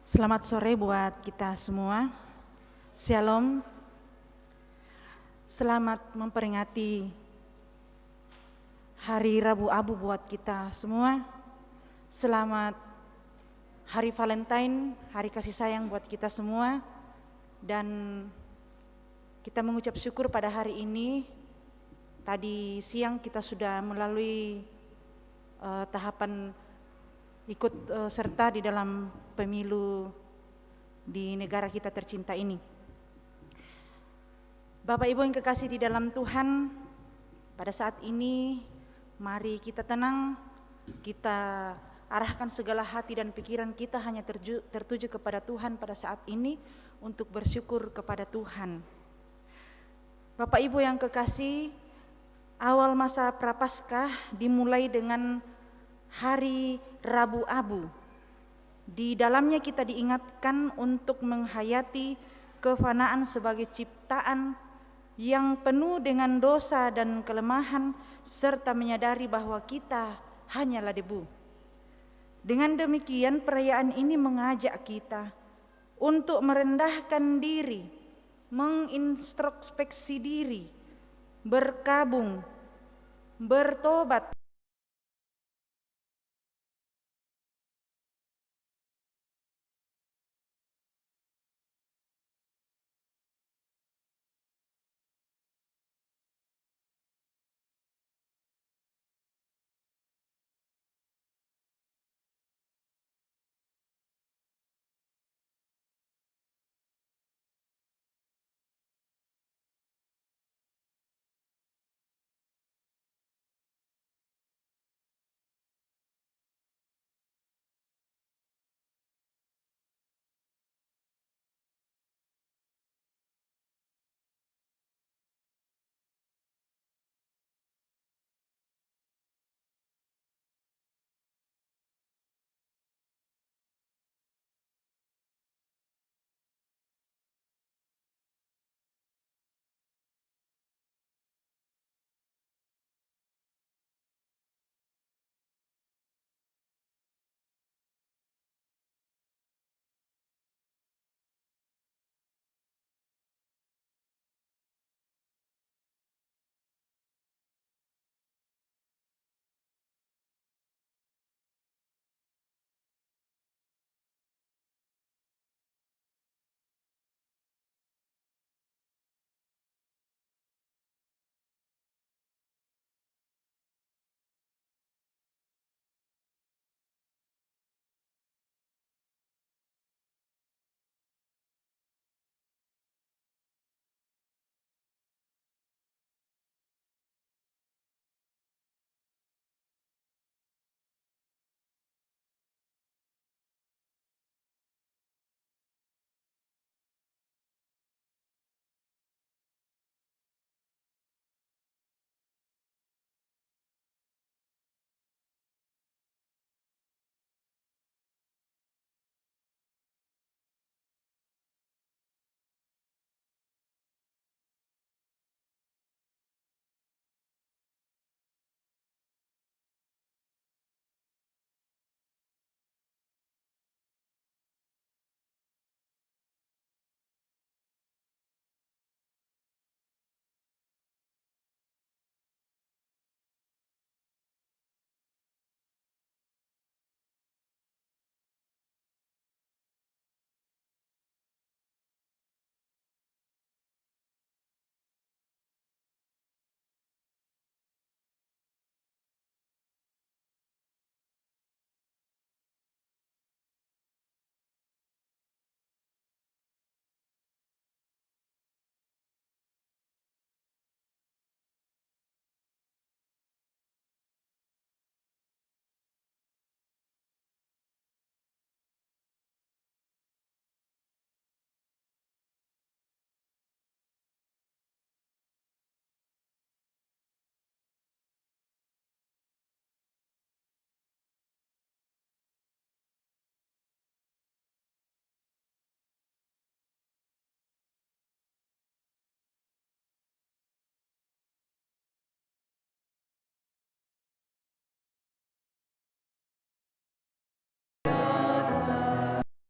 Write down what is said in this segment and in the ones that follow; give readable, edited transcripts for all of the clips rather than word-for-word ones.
Selamat sore buat kita semua. Shalom. Selamat memperingati Hari Rabu Abu buat kita semua. Selamat Hari Valentine, Hari Kasih Sayang buat kita semua. Dan kita mengucap syukur pada hari ini. Tadi siang kita sudah melalui tahapan ikut serta di dalam pemilu di negara kita tercinta ini. Bapak Ibu yang kekasih di dalam Tuhan, pada saat ini mari kita tenang, kita arahkan segala hati dan pikiran kita hanya tertuju kepada Tuhan pada saat ini untuk bersyukur kepada Tuhan. Bapak Ibu yang kekasih, awal masa Prapaskah dimulai dengan Hari Rabu Abu. Di dalamnya kita diingatkan untuk menghayati kefanaan sebagai ciptaan yang penuh dengan dosa dan kelemahan, serta menyadari bahwa kita hanyalah debu. Dengan demikian perayaan ini mengajak kita untuk merendahkan diri, mengintrospeksi diri, berkabung, bertobat,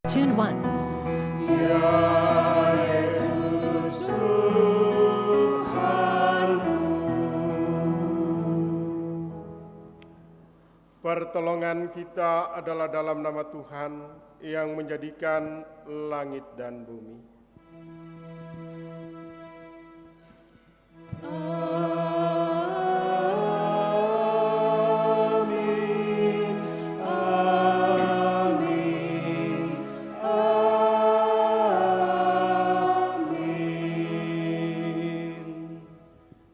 Tune 1. Pertolongan kita adalah dalam nama Tuhan yang menjadikan langit dan bumi. Amin, amin, amin.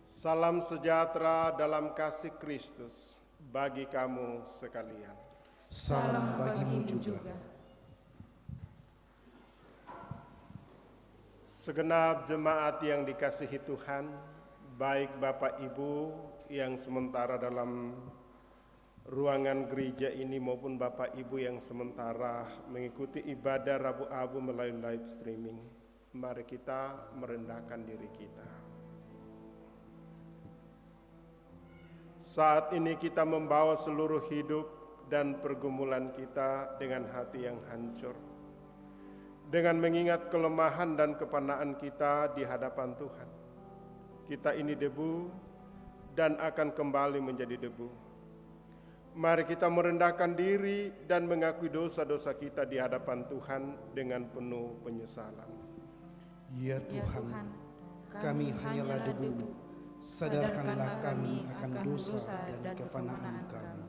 Salam sejahtera dalam kasih Kristus bagi kamu sekalian. Salam bagimu juga. Segenap jemaat yang dikasihi Tuhan, baik Bapak Ibu yang sementara dalam ruangan gereja ini maupun Bapak Ibu yang sementara mengikuti ibadah Rabu Abu melalui live streaming, mari kita merendahkan diri kita. Saat ini kita membawa seluruh hidup dan pergumulan kita dengan hati yang hancur, dengan mengingat kelemahan dan kepanaan kita di hadapan Tuhan. Kita ini debu dan akan kembali menjadi debu. Mari kita merendahkan diri dan mengakui dosa-dosa kita di hadapan Tuhan dengan penuh penyesalan. Ya Tuhan, kami hanyalah debu, sadarkanlah kami akan dosa dan kefanaan kami.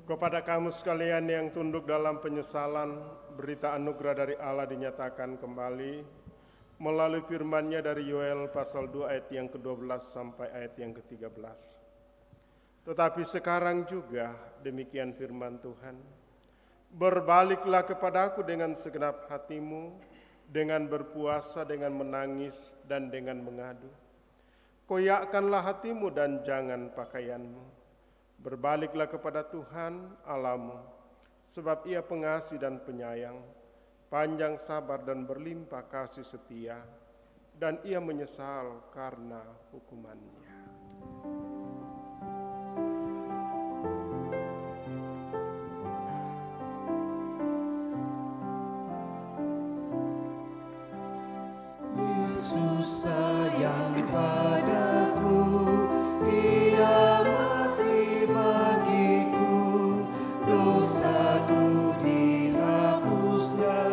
Kepada kamu sekalian yang tunduk dalam penyesalan, berita anugerah dari Allah dinyatakan kembali melalui firman-Nya dari Yoel pasal 2 ayat yang ke-12 sampai ayat yang ke-13. Tetapi sekarang juga demikian firman Tuhan, berbaliklah kepadaku dengan segenap hatimu, dengan berpuasa, dengan menangis, dan dengan mengadu. Koyakkanlah hatimu dan jangan pakaianmu. Berbaliklah kepada Tuhan Allahmu, sebab Ia pengasih dan penyayang, panjang sabar dan berlimpah kasih setia, dan Ia menyesal karena hukumannya. Yesus sayang padaku, Ia mati bagiku, dosaku dihapusnya,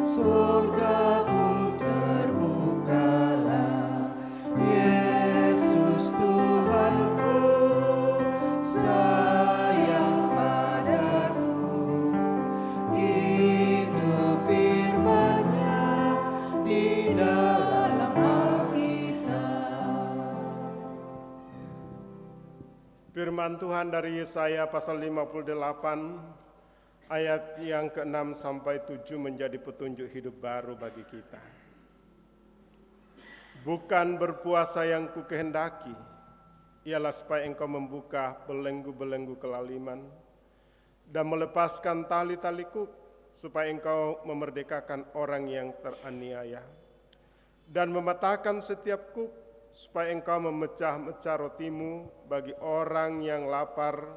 surga pun terbukalah. Yesus Tuhanku sayang padaku, itu firman-Nya di dalam Alkitab. Firman Tuhan dari Yesaya pasal 58 ayat yang ke-6 sampai 7 menjadi petunjuk hidup baru bagi kita. Bukan berpuasa yang kukehendaki, ialah supaya engkau membuka belenggu-belenggu kelaliman dan melepaskan tali-tali kuk, supaya engkau memerdekakan orang yang teraniaya dan mematahkan setiap kuk, supaya engkau memecah-mecah rotimu bagi orang yang lapar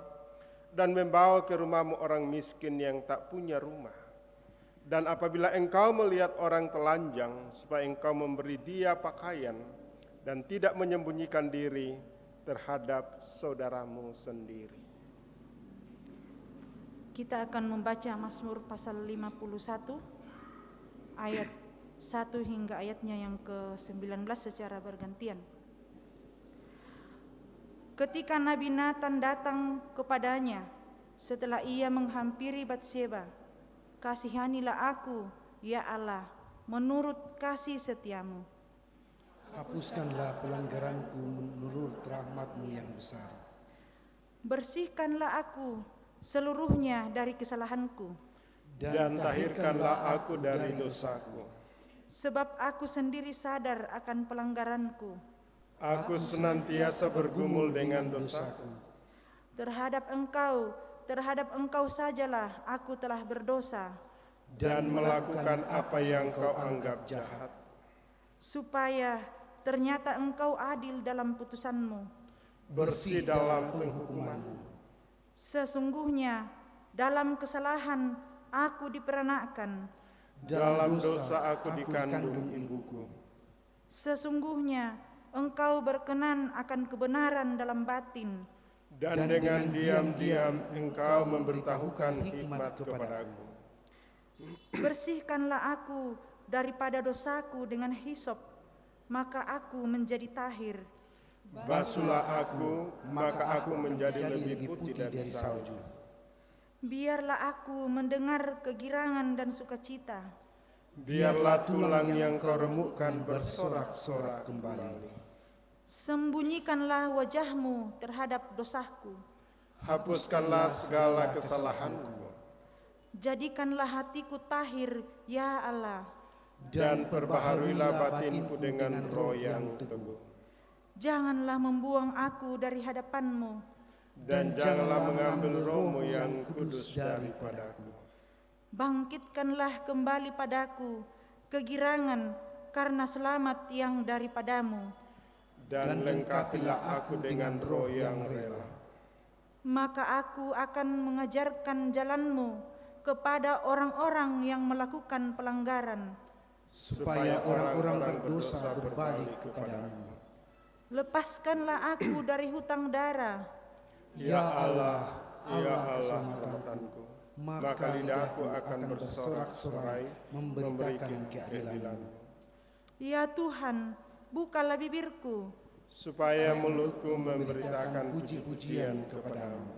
dan membawa ke rumahmu orang miskin yang tak punya rumah. Dan apabila engkau melihat orang telanjang, supaya engkau memberi dia pakaian dan tidak menyembunyikan diri terhadap saudaramu sendiri. Kita akan membaca Mazmur pasal 51 ayat 1 hingga ayatnya yang ke-19 secara bergantian. Ketika Nabi Nathan datang kepadanya setelah ia menghampiri Batseba, kasihanilah aku, ya Allah, menurut kasih setiamu. Hapuskanlah pelanggaranku menurut rahmat-Mu yang besar. Bersihkanlah aku seluruhnya dari kesalahanku, Dan tahirkanlah aku dari dosaku. sebab aku sendiri sadar akan pelanggaranku. Aku senantiasa bergumul dengan dosaku. Terhadap engkau sajalah aku telah berdosa, Dan melakukan apa yang kau anggap jahat. supaya ternyata engkau adil dalam putusanmu. Bersih dalam penghukumanmu. Sesungguhnya dalam kesalahan aku diperanakkan. Dalam dosa aku dikandung ibuku. Sesungguhnya engkau berkenan akan kebenaran dalam batin. Dan dengan diam-diam engkau memberitahukan hikmat kepadaku. Bersihkanlah aku daripada dosaku dengan hisop, maka aku menjadi tahir. Basuhlah aku, maka aku menjadi lebih putih dari salju. Biarlah aku mendengar kegirangan dan sukacita. Biarlah tulang yang kau remukkan bersorak-sorak kembali. Sembunyikanlah wajahmu terhadap dosaku. Hapuskanlah segala kesalahanku. Jadikanlah hatiku tahir, ya Allah. Dan perbaharuilah batinku dengan roh yang teguh. Janganlah membuang aku dari hadapanmu. Dan janganlah mengambil rohmu yang kudus daripadaku. Bangkitkanlah kembali padaku kegirangan karena selamat yang daripadamu. Dan lengkapilah aku dengan roh yang rela. Maka aku akan mengajarkan jalanmu kepada orang-orang yang melakukan pelanggaran. supaya orang-orang berdosa berbalik kepadamu. Lepaskanlah aku dari hutang darah. Ya Allah, ya Allah keselamatanku. Maka lidahku akan bersorak-sorai memberikan keadilan-Mu. Ya Tuhan, bukalah bibirku, Supaya mulutku memberitakan puji-pujian kepadamu.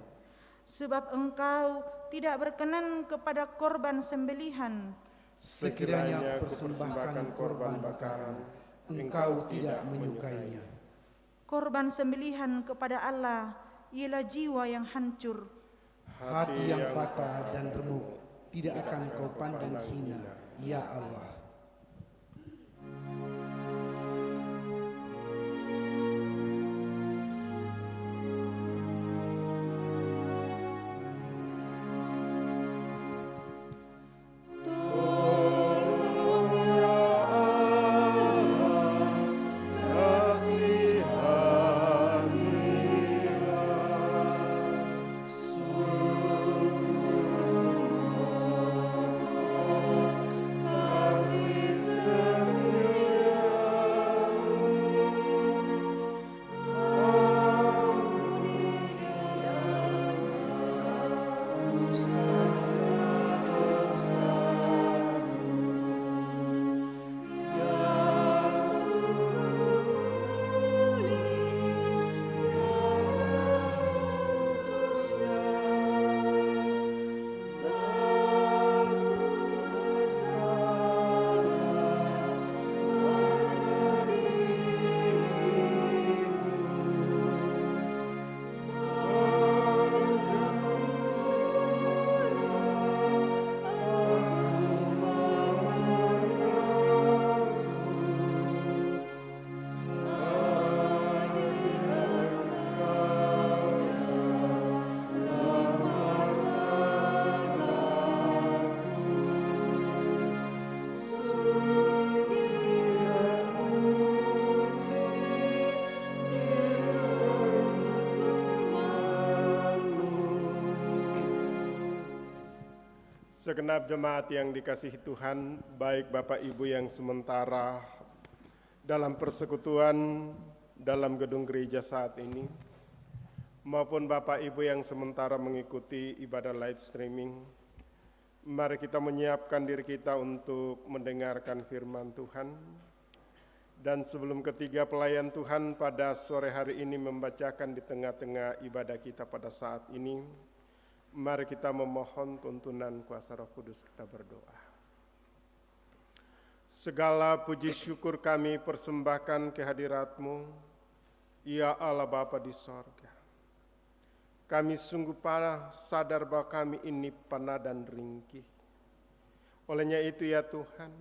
sebab Engkau tidak berkenan kepada korban sembelihan. Sekiranya kupersembahkan korban bakaran, Engkau tidak menyukainya. Korban sembelihan kepada Allah ialah jiwa yang hancur. Hati yang patah dan remuk tidak akan kau pandang hina, ya Allah. Segenap jemaat yang dikasihi Tuhan, baik Bapak Ibu yang sementara dalam persekutuan dalam gedung gereja saat ini, maupun Bapak Ibu yang sementara mengikuti ibadah live streaming, mari kita menyiapkan diri kita untuk mendengarkan firman Tuhan. Dan sebelum ketiga pelayan Tuhan pada sore hari ini membacakan di tengah-tengah ibadah kita pada saat ini, mari kita memohon tuntunan kuasa Roh Kudus, kita berdoa. Segala puji syukur kami persembahkan kehadirat-Mu, ya Allah Bapa di sorga. Kami sungguh sadar bahwa kami ini panah dan ringkih. Olehnya itu ya Tuhan,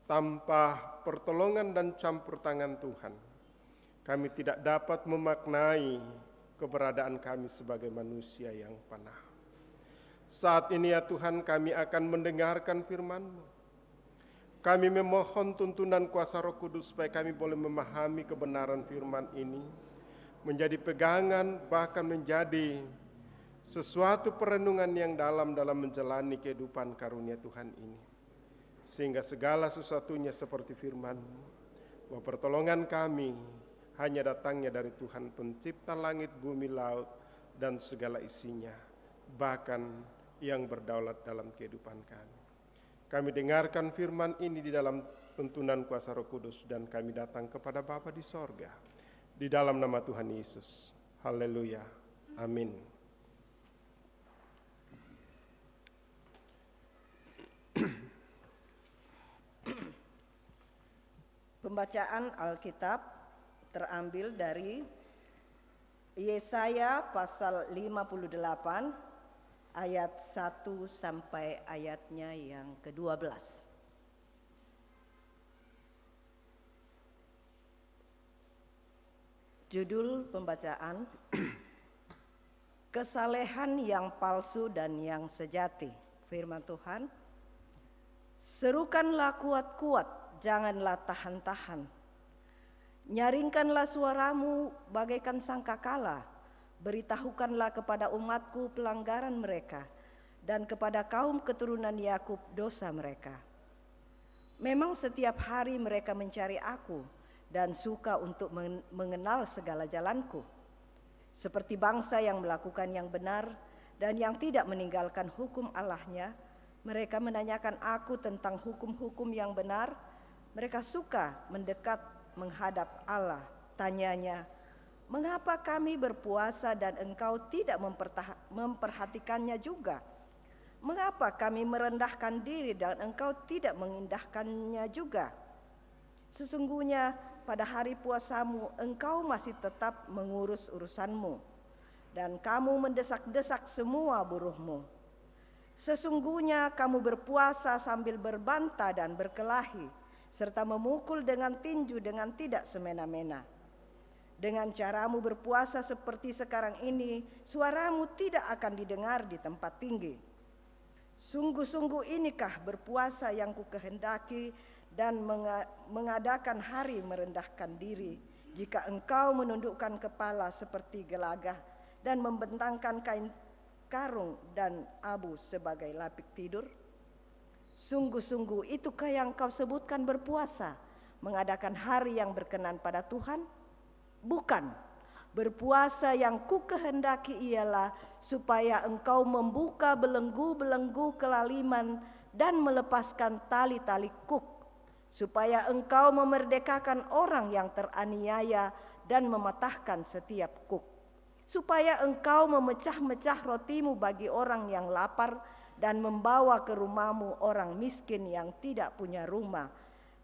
tanpa pertolongan dan campur tangan Tuhan, kami tidak dapat memaknai keberadaan kami sebagai manusia yang panah. Saat ini ya Tuhan, kami akan mendengarkan firman-Mu. Kami memohon tuntunan kuasa Roh Kudus supaya kami boleh memahami kebenaran firman ini, menjadi pegangan, bahkan menjadi sesuatu perenungan yang dalam menjalani kehidupan karunia Tuhan ini. Sehingga segala sesuatunya seperti firman-Mu, bahwa pertolongan kami hanya datangnya dari Tuhan pencipta langit, bumi, laut, dan segala isinya, bahkan yang berdaulat dalam kehidupan kami. Kami dengarkan firman ini di dalam tuntunan kuasa Roh Kudus, dan kami datang kepada Bapa di sorga, di dalam nama Tuhan Yesus. Haleluya. Amin. Pembacaan Alkitab terambil dari Yesaya pasal 58 ayat 1 sampai ayatnya yang ke-12. Judul pembacaan, Kesalehan yang palsu dan yang sejati. Firman Tuhan, serukanlah kuat-kuat, janganlah tahan-tahan. Nyaringkanlah suaramu bagaikan sangkakala. Beritahukanlah kepada umatku pelanggaran mereka, dan kepada kaum keturunan Yakub dosa mereka. Memang setiap hari mereka mencari aku, dan suka untuk mengenal segala jalanku. Seperti bangsa yang melakukan yang benar, dan yang tidak meninggalkan hukum Allahnya, mereka menanyakan aku tentang hukum-hukum yang benar. Mereka suka mendekat menghadap Allah. Tanyanya, mengapa kami berpuasa dan engkau tidak memperhatikannya juga? Mengapa kami merendahkan diri dan engkau tidak mengindahkannya juga? Sesungguhnya pada hari puasamu engkau masih tetap mengurus urusanmu, dan kamu mendesak-desak semua buruhmu. Sesungguhnya kamu berpuasa sambil berbantah dan berkelahi, serta memukul dengan tinju dengan tidak semena-mena. Dengan caramu berpuasa seperti sekarang ini, suaramu tidak akan didengar di tempat tinggi. Sungguh-sungguh inikah berpuasa yang kukehendaki dan mengadakan hari merendahkan diri, jika engkau menundukkan kepala seperti gelagah dan membentangkan kain karung dan abu sebagai lapik tidur? Sungguh-sungguh itukah yang kau sebutkan berpuasa, mengadakan hari yang berkenan pada Tuhan? Bukan. Berpuasa yang kukehendaki ialah supaya engkau membuka belenggu-belenggu kelaliman dan melepaskan tali-tali kuk, supaya engkau memerdekakan orang yang teraniaya dan mematahkan setiap kuk, supaya engkau memecah-mecah rotimu bagi orang yang lapar dan membawa ke rumahmu orang miskin yang tidak punya rumah.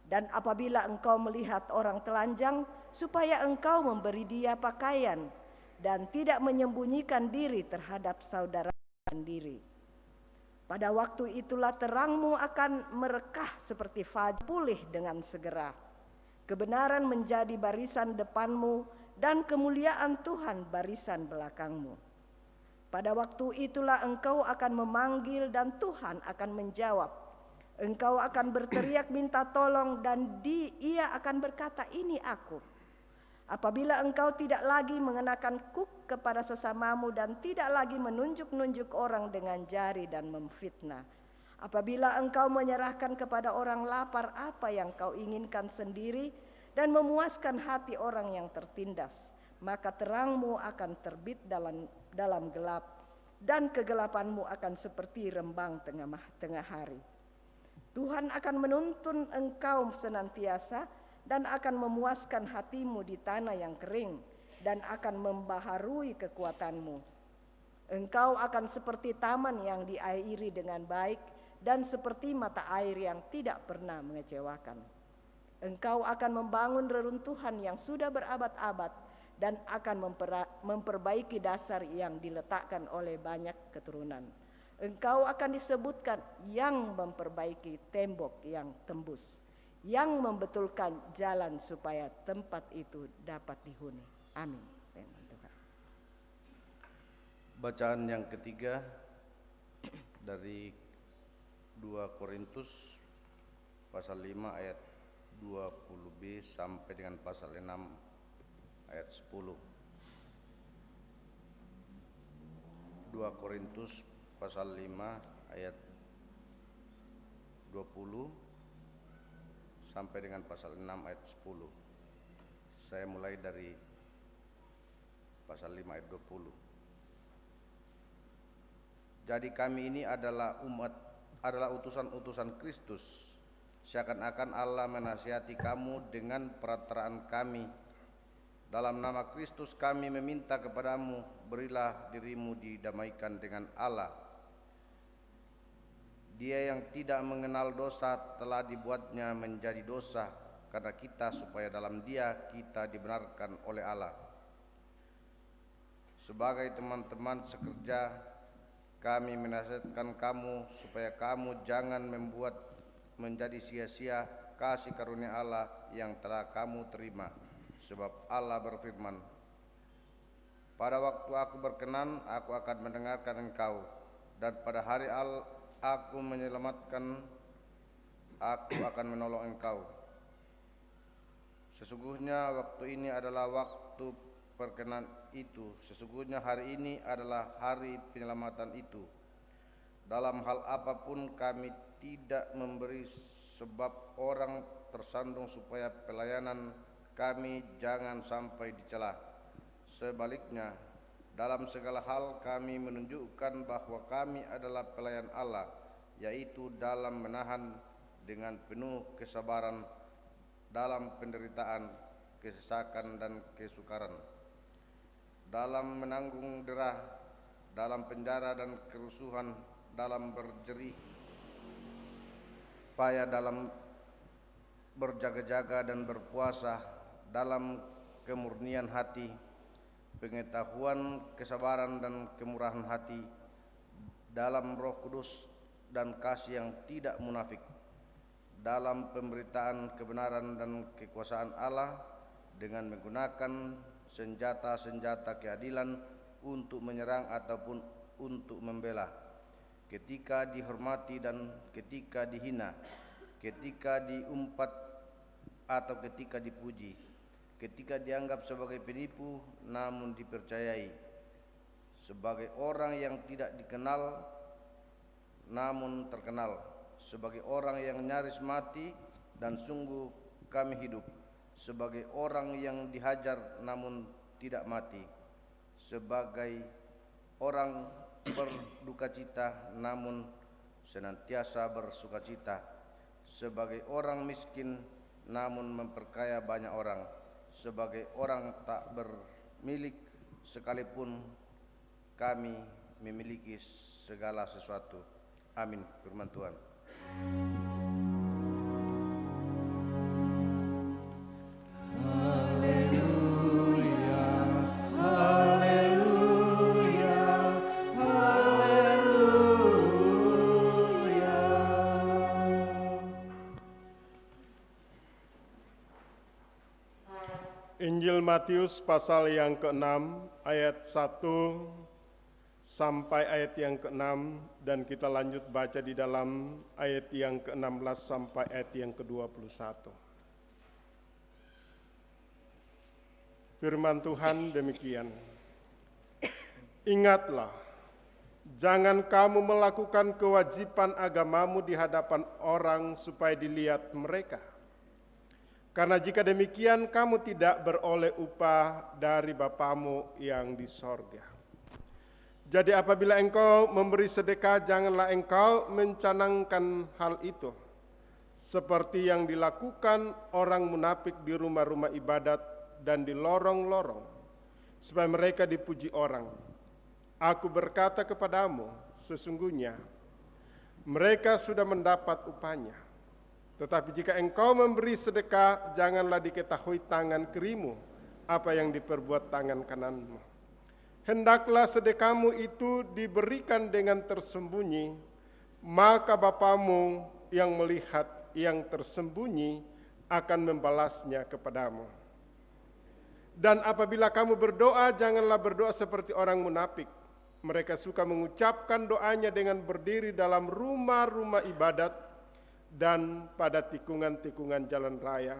Dan apabila engkau melihat orang telanjang, supaya engkau memberi dia pakaian dan tidak menyembunyikan diri terhadap saudara sendiri. Pada waktu itulah terangmu akan merekah seperti fajar, pulih dengan segera. Kebenaran menjadi barisan depanmu dan kemuliaan Tuhan barisan belakangmu. Pada waktu itulah engkau akan memanggil dan Tuhan akan menjawab. Engkau akan berteriak minta tolong dan Ia akan berkata, ini aku. Apabila engkau tidak lagi mengenakan kuk kepada sesamamu dan tidak lagi menunjuk-nunjuk orang dengan jari dan memfitnah. Apabila engkau menyerahkan kepada orang lapar apa yang kau inginkan sendiri dan memuaskan hati orang yang tertindas, maka terangmu akan terbit dalam gelap dan kegelapanmu akan seperti rembang tengah hari. Tuhan akan menuntun engkau senantiasa dan akan memuaskan hatimu di tanah yang kering dan akan membaharui kekuatanmu. Engkau akan seperti taman yang diairi dengan baik dan seperti mata air yang tidak pernah mengecewakan. Engkau akan membangun reruntuhan yang sudah berabad-abad dan akan memperbaiki dasar yang diletakkan oleh banyak keturunan. Engkau akan disebutkan yang memperbaiki tembok yang tembus, yang membetulkan jalan supaya tempat itu dapat dihuni. Amin. Firman Tuhan. Bacaan yang ketiga dari 2 Korintus pasal 5 ayat 20b sampai dengan pasal 6 ayat 10. 2 Korintus pasal 5 ayat 20 sampai dengan pasal 6 ayat 10. Saya mulai dari pasal 5 ayat 20. Jadi kami ini adalah utusan-utusan Kristus, seakan-akan Allah menasihati kamu dengan perantaraan kami. Dalam nama Kristus kami meminta kepadamu, berilah dirimu didamaikan dengan Allah. Dia yang tidak mengenal dosa telah dibuatnya menjadi dosa karena kita, supaya dalam Dia kita dibenarkan oleh Allah. Sebagai teman-teman sekerja, kami menasihatkan kamu supaya kamu jangan membuat menjadi sia-sia kasih karunia Allah yang telah kamu terima. Sebab Allah berfirman, pada waktu aku berkenan, aku akan mendengarkan engkau, dan pada hari aku menyelamatkan, aku akan menolong engkau. Sesungguhnya waktu ini adalah waktu perkenan itu, sesungguhnya hari ini adalah hari penyelamatan itu. Dalam hal apapun kami tidak memberi sebab orang tersandung supaya pelayanan kami jangan sampai dicela. Sebaliknya, dalam segala hal kami menunjukkan bahwa kami adalah pelayan Allah, yaitu dalam menahan dengan penuh kesabaran dalam penderitaan, kesesakan dan kesukaran, dalam menanggung derah, dalam penjara dan kerusuhan, dalam berjerih payah, dalam berjaga-jaga dan berpuasa, dalam kemurnian hati, pengetahuan, kesabaran dan kemurahan hati, dalam Roh Kudus dan kasih yang tidak munafik, dalam pemberitaan kebenaran dan kekuasaan Allah, dengan menggunakan senjata-senjata keadilan untuk menyerang ataupun untuk membela, ketika dihormati dan ketika dihina, ketika diumpat atau ketika dipuji, ketika dianggap sebagai penipu namun dipercayai, sebagai orang yang tidak dikenal namun terkenal, sebagai orang yang nyaris mati dan sungguh kami hidup, sebagai orang yang dihajar namun tidak mati, sebagai orang berdukacita namun senantiasa bersukacita, sebagai orang miskin namun memperkaya banyak orang, sebagai orang tak bermilik sekalipun kami memiliki segala sesuatu. Amin. Firman Tuhan. Injil Matius pasal yang ke-6 ayat 1 sampai ayat yang ke-6, dan kita lanjut baca di dalam ayat yang ke-16 sampai ayat yang ke-21. Firman Tuhan demikian. Ingatlah, jangan kamu melakukan kewajiban agamamu di hadapan orang supaya dilihat mereka. Karena jika demikian kamu tidak beroleh upah dari Bapamu yang di sorga. Jadi apabila engkau memberi sedekah, janganlah engkau mencanangkan hal itu, seperti yang dilakukan orang munafik di rumah-rumah ibadat dan di lorong-lorong, supaya mereka dipuji orang. Aku berkata kepadamu, sesungguhnya mereka sudah mendapat upahnya. Tetapi jika engkau memberi sedekah, janganlah diketahui tangan kirimu apa yang diperbuat tangan kananmu. Hendaklah sedekahmu itu diberikan dengan tersembunyi, maka Bapamu yang melihat yang tersembunyi akan membalasnya kepadamu. Dan apabila kamu berdoa, janganlah berdoa seperti orang munafik. Mereka suka mengucapkan doanya dengan berdiri dalam rumah-rumah ibadat dan pada tikungan-tikungan jalan raya,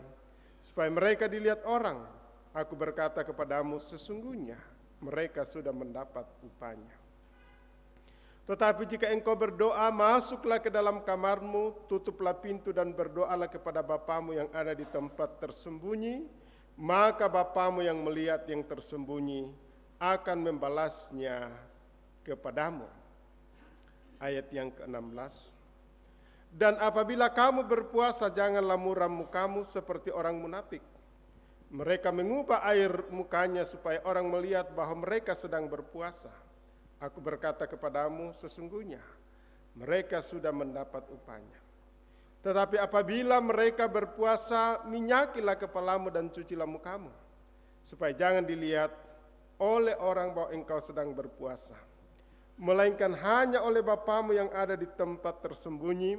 supaya mereka dilihat orang. Aku berkata kepadamu, sesungguhnya mereka sudah mendapat upahnya. Tetapi jika engkau berdoa, masuklah ke dalam kamarmu, tutuplah pintu dan berdoalah kepada Bapamu yang ada di tempat tersembunyi, maka Bapamu yang melihat yang tersembunyi akan membalasnya kepadamu. Ayat yang ke-16. Dan apabila kamu berpuasa, janganlah muram mukamu seperti orang munafik. Mereka mengubah air mukanya supaya orang melihat bahwa mereka sedang berpuasa. Aku berkata kepadamu, sesungguhnya mereka sudah mendapat upahnya. Tetapi apabila mereka berpuasa, minyakilah kepalamu dan cucilah mukamu, supaya jangan dilihat oleh orang bahwa engkau sedang berpuasa, melainkan hanya oleh Bapamu yang ada di tempat tersembunyi,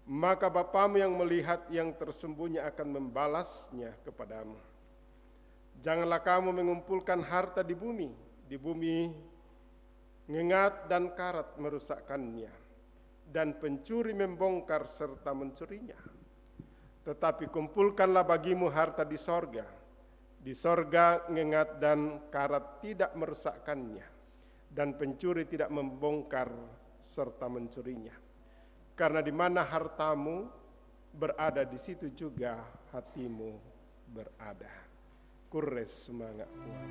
maka Bapamu yang melihat yang tersembunyi akan membalasnya kepadamu. Janganlah kamu mengumpulkan harta di bumi ngengat dan karat merusakkannya, dan pencuri membongkar serta mencurinya. Tetapi kumpulkanlah bagimu harta di sorga. Di sorga ngengat dan karat tidak merusakkannya, dan pencuri tidak membongkar serta mencurinya. Karena di mana hartamu berada, di situ juga hatimu berada. Kures semangat kuat.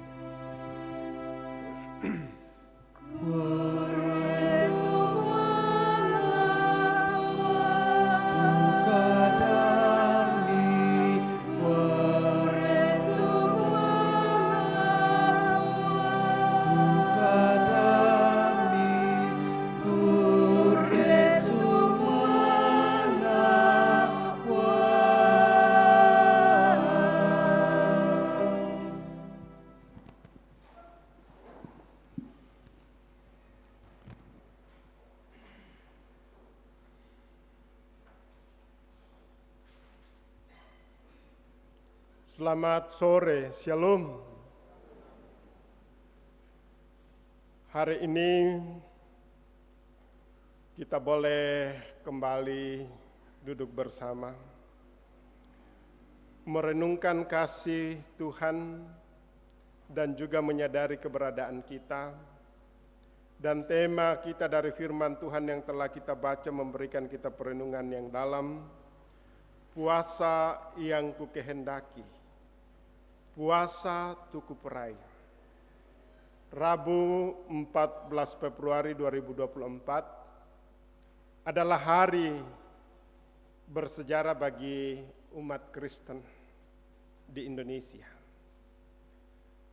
Selamat sore, Shalom. Hari ini kita boleh kembali duduk bersama, merenungkan kasih Tuhan dan juga menyadari keberadaan kita. Dan tema kita dari firman Tuhan yang telah kita baca memberikan kita perenungan yang dalam, puasa yang kukehendaki. Puasa Tuku Perai. Rabu 14 Februari 2024 adalah hari bersejarah bagi umat Kristen di Indonesia.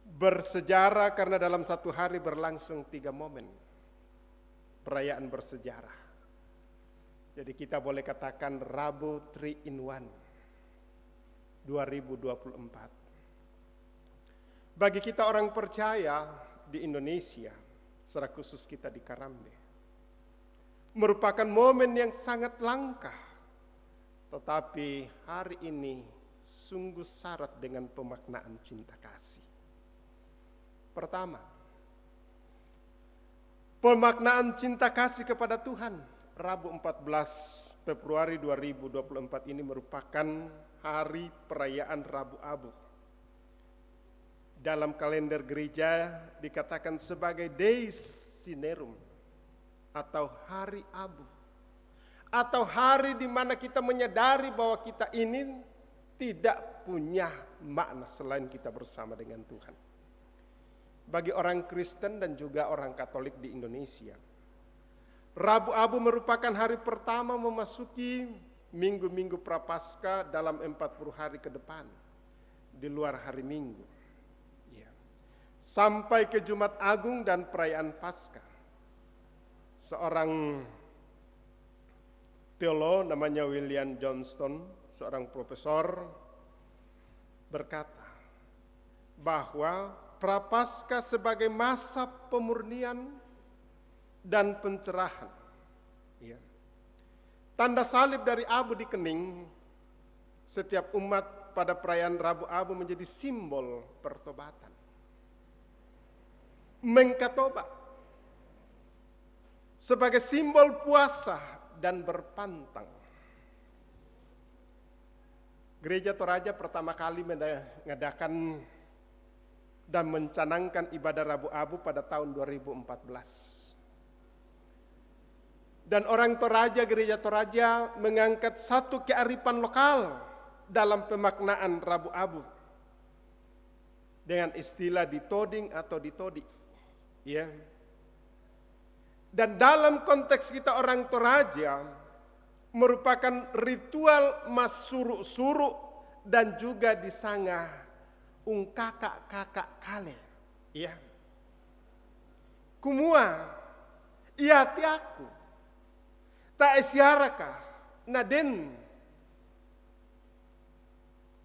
Bersejarah karena dalam satu hari berlangsung 3 momen perayaan bersejarah. Jadi kita boleh katakan Rabu 3 in 1 2024. Bagi kita orang percaya di Indonesia, secara khusus kita di Karambe, merupakan momen yang sangat langka. Tetapi hari ini sungguh syarat dengan pemaknaan cinta kasih. Pertama, pemaknaan cinta kasih kepada Tuhan. Rabu 14 Februari 2024 ini merupakan hari perayaan Rabu Abu. Dalam kalender gereja dikatakan sebagai Deis Sinerum atau hari abu, atau hari di mana kita menyadari bahwa kita ini tidak punya makna selain kita bersama dengan Tuhan. Bagi orang Kristen dan juga orang Katolik di Indonesia, Rabu Abu merupakan hari pertama memasuki minggu-minggu Prapaskah dalam 40 hari ke depan di luar hari Minggu. Sampai ke Jumat Agung dan perayaan Paskah. Seorang teolog namanya William Johnston, seorang profesor, berkata bahwa Prapaskah sebagai masa pemurnian dan pencerahan, Tanda salib dari abu di kening setiap umat pada perayaan Rabu Abu menjadi simbol pertobatan. Mengkatoba sebagai simbol puasa dan berpantang. Gereja Toraja pertama kali mengadakan dan mencanangkan ibadah Rabu Abu pada tahun 2014. Dan orang Toraja, gereja Toraja mengangkat satu kearifan lokal dalam pemaknaan Rabu Abu dengan istilah ditoding atau ditodi. Ya. Dan dalam konteks kita orang Toraja merupakan ritual mas suru-suru dan juga disangah kakak-kakak kale. Ya. Kumua, iya tiaku. Tak esiaraka naden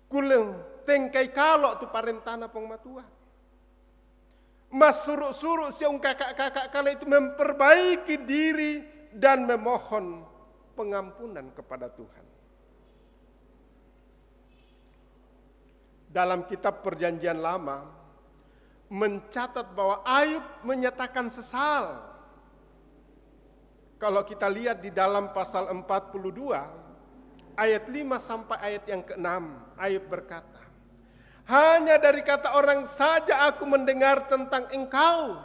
kuleng tengkai kalau tu parentana pong matua. Mas suruh-suruh siung kakak-kakak kala itu memperbaiki diri dan memohon pengampunan kepada Tuhan. Dalam kitab Perjanjian Lama mencatat bahwa Ayub menyatakan sesal. Kalau kita lihat di dalam pasal 42, ayat 5 sampai ayat yang ke-6, Ayub berkata, hanya dari kata orang saja aku mendengar tentang engkau,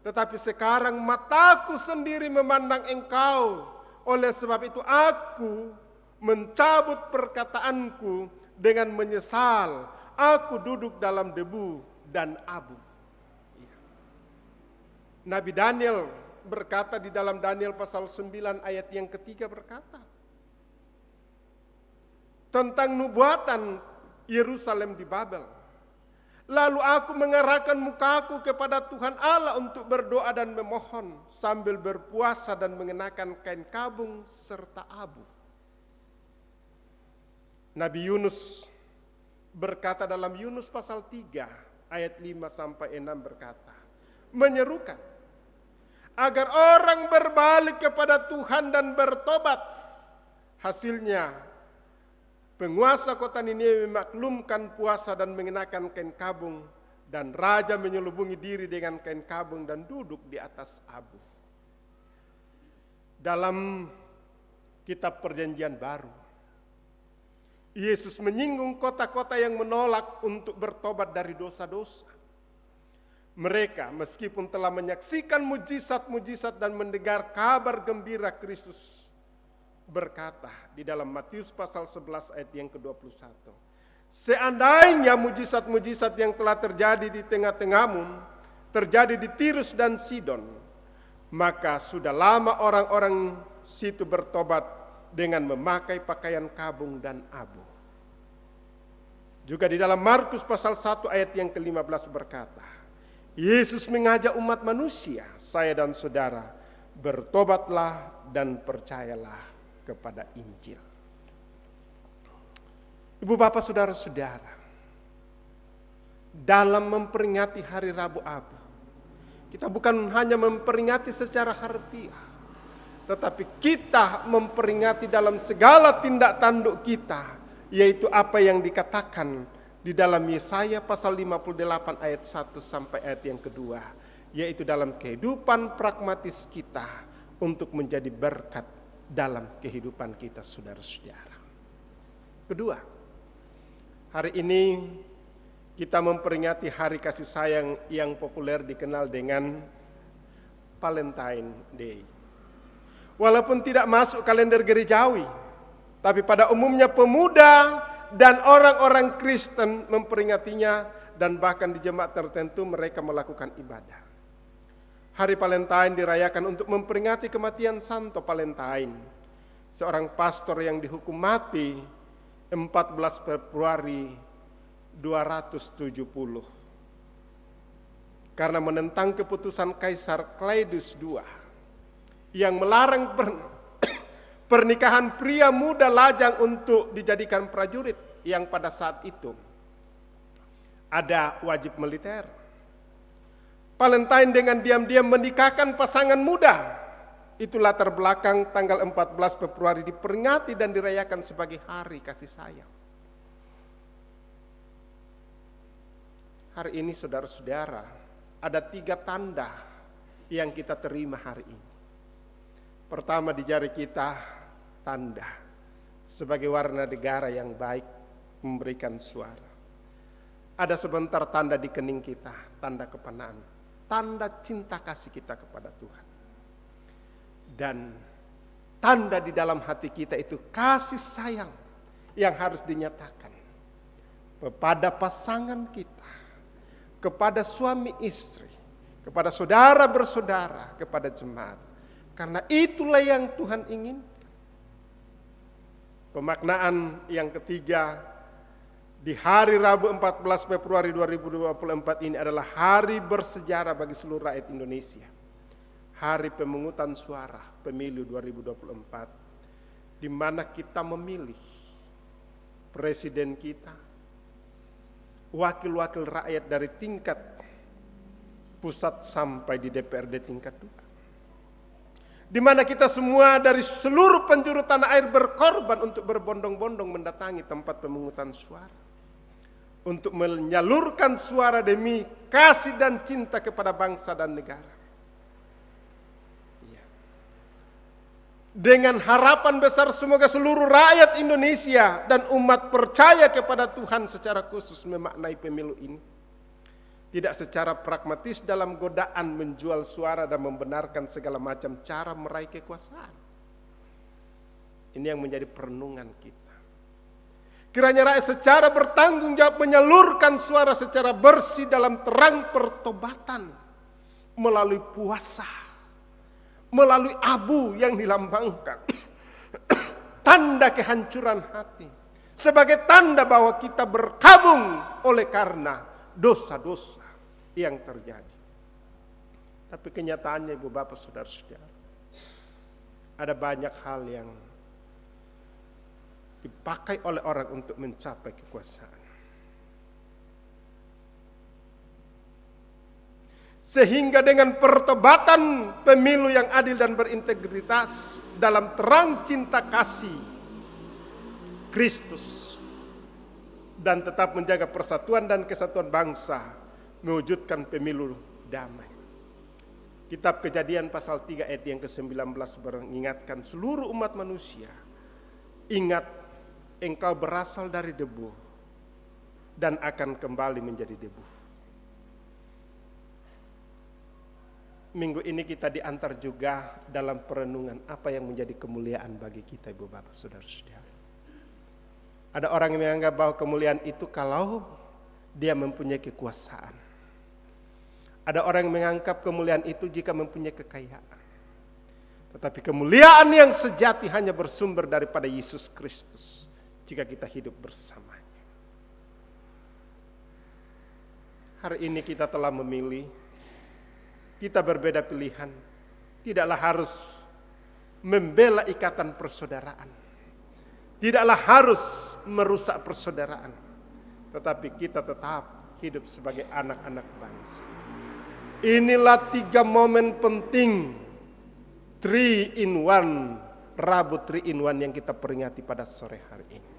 tetapi sekarang mataku sendiri memandang engkau. Oleh sebab itu aku mencabut perkataanku dengan menyesal. Aku duduk dalam debu dan abu. Nabi Daniel berkata di dalam Daniel pasal 9 ayat yang ketiga berkata tentang nubuatan Yerusalem di Babel. Lalu aku mengarahkan mukaku kepada Tuhan Allah untuk berdoa dan memohon sambil berpuasa dan mengenakan kain kabung serta abu. Nabi Yunus berkata dalam Yunus pasal 3 ayat 5 sampai 6 berkata, menyerukan agar orang berbalik kepada Tuhan dan bertobat. Hasilnya, penguasa kota Niniwe memaklumkan puasa dan mengenakan kain kabung, dan raja menyelubungi diri dengan kain kabung dan duduk di atas abu. Dalam kitab Perjanjian Baru, Yesus menyinggung kota-kota yang menolak untuk bertobat dari dosa-dosa. Mereka meskipun telah menyaksikan mujizat-mujizat dan mendengar kabar gembira Kristus berkata di dalam Matius pasal 11 ayat yang ke-21. Seandainya mujizat-mujizat yang telah terjadi di tengah-tengahmu terjadi di Tirus dan Sidon, maka sudah lama orang-orang situ bertobat dengan memakai pakaian kabung dan abu. Juga di dalam Markus pasal 1 ayat yang ke-15 berkata, Yesus mengajak umat manusia, saya dan saudara, bertobatlah dan percayalah kepada Injil. Ibu bapak saudara-saudara, dalam memperingati hari Rabu Abu, kita bukan hanya memperingati secara harfiah, tetapi kita memperingati dalam segala tindak tanduk kita, yaitu apa yang dikatakan di dalam Yesaya pasal 58 ayat 1 sampai ayat yang kedua, yaitu dalam kehidupan pragmatis kita untuk menjadi berkat dalam kehidupan kita saudara-saudara. Kedua, hari ini kita memperingati hari kasih sayang yang populer dikenal dengan Valentine Day. Walaupun tidak masuk kalender gerejawi, tapi pada umumnya pemuda dan orang-orang Kristen memperingatinya, dan bahkan di jemaat tertentu mereka melakukan ibadah. Hari Valentine dirayakan untuk memperingati kematian Santo Valentine, seorang pastor yang dihukum mati 14 Februari 270 karena menentang keputusan Kaisar Claudius II yang melarang pernikahan pria muda lajang untuk dijadikan prajurit yang pada saat itu ada wajib militer. Valentine dengan diam-diam menikahkan pasangan muda Itu latar belakang tanggal 14 Februari diperingati dan dirayakan sebagai hari kasih sayang. Hari ini saudara-saudara, ada 3 tanda yang kita terima hari ini. Pertama, di jari kita tanda sebagai warna negara yang baik memberikan suara. Ada sebentar tanda di kening kita, tanda kepenaan, tanda cinta kasih kita kepada Tuhan. Dan tanda di dalam hati kita itu kasih sayang yang harus dinyatakan kepada pasangan kita, kepada suami istri, kepada saudara bersaudara, kepada jemaat. Karena itulah yang Tuhan ingin. Pemaknaan yang ketiga, di hari Rabu 14 Februari 2024 ini adalah hari bersejarah bagi seluruh rakyat Indonesia. Hari pemungutan suara pemilu 2024, di mana kita memilih presiden kita, wakil-wakil rakyat dari tingkat pusat sampai di DPRD tingkat 2. Di mana kita semua dari seluruh penjuru tanah air berkorban untuk berbondong-bondong mendatangi tempat pemungutan suara. Untuk menyalurkan suara demi kasih dan cinta kepada bangsa dan negara. Dengan harapan besar semoga seluruh rakyat Indonesia dan umat percaya kepada Tuhan secara khusus memaknai pemilu ini. Tidak secara pragmatis dalam godaan menjual suara dan membenarkan segala macam cara meraih kekuasaan. Ini yang menjadi perenungan kita. Kiranya rakyat secara bertanggung jawab menyalurkan suara secara bersih dalam terang pertobatan melalui puasa, melalui abu yang dilambangkan, tanda kehancuran hati, sebagai tanda bahwa kita berkabung oleh karena dosa-dosa yang terjadi. Tapi kenyataannya Ibu Bapak Saudara-saudara, ada banyak hal yang dipakai oleh orang untuk mencapai kekuasaan. Sehingga dengan pertobatan pemilu yang adil dan berintegritas dalam terang cinta kasih Kristus dan tetap menjaga persatuan dan kesatuan bangsa, mewujudkan pemilu damai. Kitab Kejadian pasal 3 ayat yang ke-19 mengingatkan seluruh umat manusia, ingat engkau berasal dari debu dan akan kembali menjadi debu. Minggu ini kita diantar juga dalam perenungan apa yang menjadi kemuliaan bagi kita Ibu Bapak Saudara-saudara. Ada orang yang menganggap bahwa kemuliaan itu kalau dia mempunyai kekuasaan. Ada orang yang menganggap kemuliaan itu jika mempunyai kekayaan. Tetapi kemuliaan yang sejati hanya bersumber daripada Yesus Kristus jika kita hidup bersamanya. Hari ini kita telah memilih. Kita berbeda pilihan, tidaklah harus membela ikatan persaudaraan, tidaklah harus merusak persaudaraan, tetapi kita tetap hidup sebagai anak-anak bangsa. Inilah 3 momen penting 3 in 1, Rabu 3 in 1 yang kita peringati pada sore hari ini.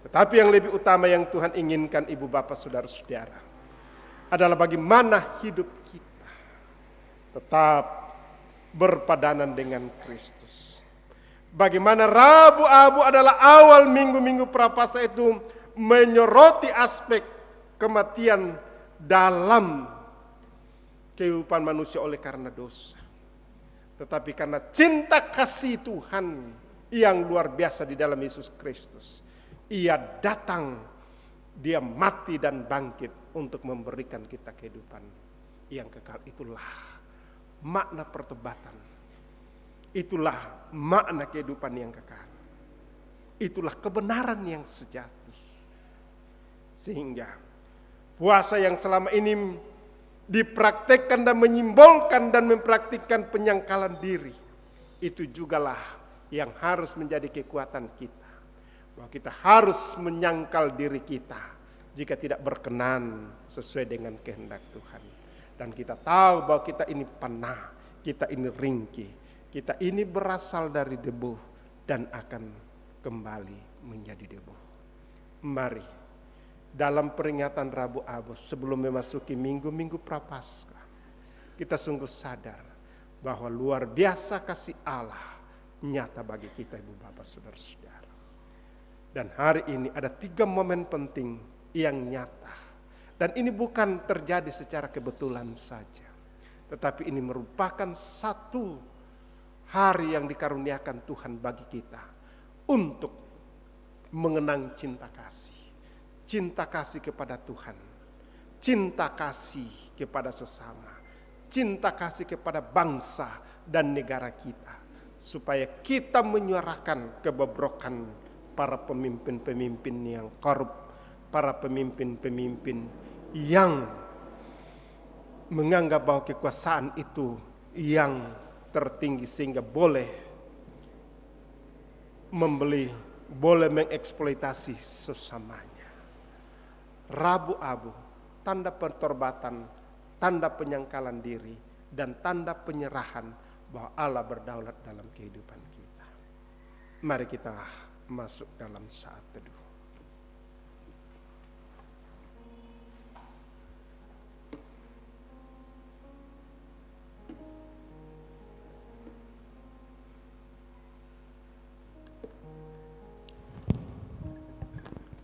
Tetapi yang lebih utama yang Tuhan inginkan Ibu Bapak Saudara-saudara adalah bagaimana hidup kita tetap berpadanan dengan Kristus. Bagaimana Rabu Abu adalah awal minggu-minggu Prapaskah itu menyoroti aspek kematian dalam kehidupan manusia oleh karena dosa. Tetapi karena cinta kasih Tuhan yang luar biasa di dalam Yesus Kristus, Ia datang, Dia mati dan bangkit untuk memberikan kita kehidupan yang kekal. Itulah makna pertobatan. Itulah makna kehidupan yang kekal. Itulah kebenaran yang sejati. Sehingga puasa yang selama ini dipraktekkan dan menyimbolkan dan mempraktikkan penyangkalan diri, itu jugalah yang harus menjadi kekuatan kita. Bahwa kita harus menyangkal diri kita jika tidak berkenan sesuai dengan kehendak Tuhan. Dan kita tahu bahwa kita ini panah, kita ini ringkih, Kita ini berasal dari debu dan akan kembali menjadi debu. Mari, dalam peringatan Rabu Abu sebelum memasuki minggu-minggu Prapaskah, kita sungguh sadar bahwa luar biasa kasih Allah nyata bagi kita, Ibu Bapak Saudara-saudara. Dan hari ini ada 3 momen penting yang nyata. Dan ini bukan terjadi secara kebetulan saja, tetapi ini merupakan satu hari yang dikaruniakan Tuhan bagi kita untuk mengenang cinta kasih. Cinta kasih kepada Tuhan, cinta kasih kepada sesama, cinta kasih kepada bangsa dan negara kita, supaya kita menyuarakan kebobrokan para pemimpin-pemimpin yang korup, para pemimpin-pemimpin yang menganggap bahwa kekuasaan itu yang tertinggi sehingga boleh membeli, boleh mengeksploitasi sesamanya. Rabu Abu, tanda pertobatan, tanda penyangkalan diri, dan tanda penyerahan bahwa Allah berdaulat dalam kehidupan kita. Mari kita masuk dalam saat teduh.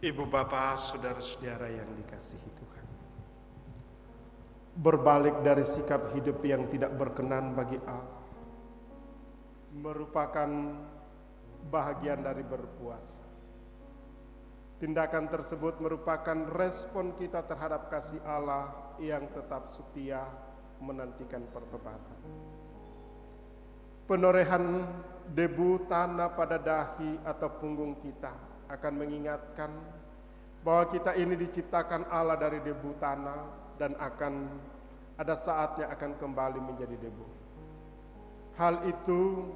Ibu bapak, saudara-saudara yang dikasihi Tuhan, berbalik dari sikap hidup yang tidak berkenan bagi Allah merupakan bahagian dari berpuasa. Tindakan tersebut merupakan respon kita terhadap kasih Allah yang tetap setia menantikan pertobatan. Penorehan debu tanah pada dahi atau punggung kita akan mengingatkan bahwa kita ini diciptakan Allah dari debu tanah dan akan ada saatnya akan kembali menjadi debu. Hal itu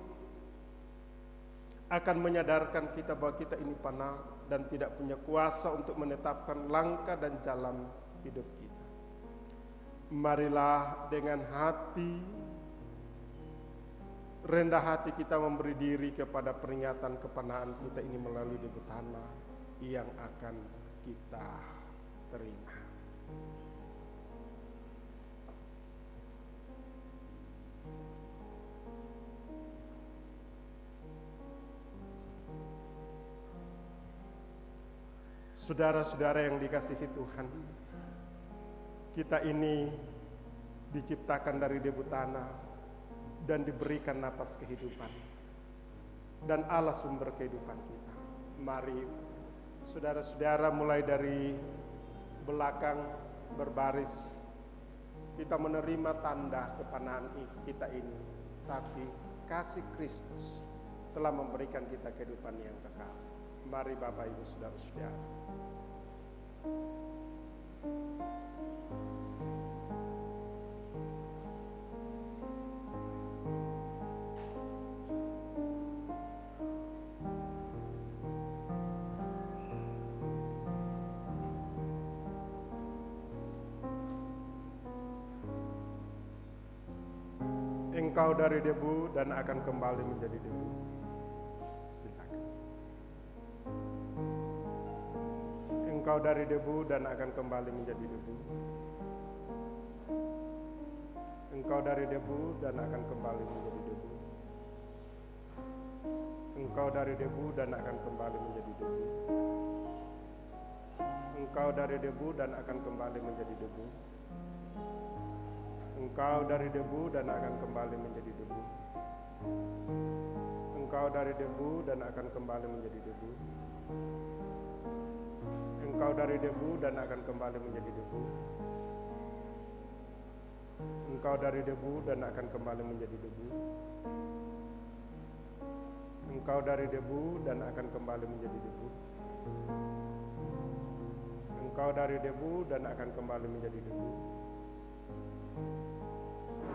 akan menyadarkan kita bahwa kita ini fana dan tidak punya kuasa untuk menetapkan langkah dan jalan hidup kita. Marilah dengan rendah hati kita memberi diri kepada peringatan kepanaan kita ini melalui debu tanah yang akan kita terima. Saudara-saudara yang dikasihi Tuhan, kita ini diciptakan dari debu tanah dan diberikan napas kehidupan, dan Allah sumber kehidupan kita. Mari saudara-saudara mulai dari belakang berbaris, kita menerima tanda kepanaan kita ini, tapi kasih Kristus telah memberikan kita kehidupan yang kekal. Mari Bapak Ibu saudara-saudara. Engkau dari debu dan akan kembali menjadi debu. Silakan. Engkau dari debu dan akan kembali menjadi debu. Engkau dari debu dan akan kembali menjadi debu. Engkau dari debu dan akan kembali menjadi debu. Engkau dari debu dan akan kembali menjadi debu. Engkau dari debu dan akan kembali menjadi debu. Engkau dari debu dan akan kembali menjadi debu. Engkau dari debu dan akan kembali menjadi debu. Engkau dari debu dan akan kembali menjadi debu. Engkau dari debu dan akan kembali menjadi debu. Engkau dari debu dan akan kembali menjadi debu.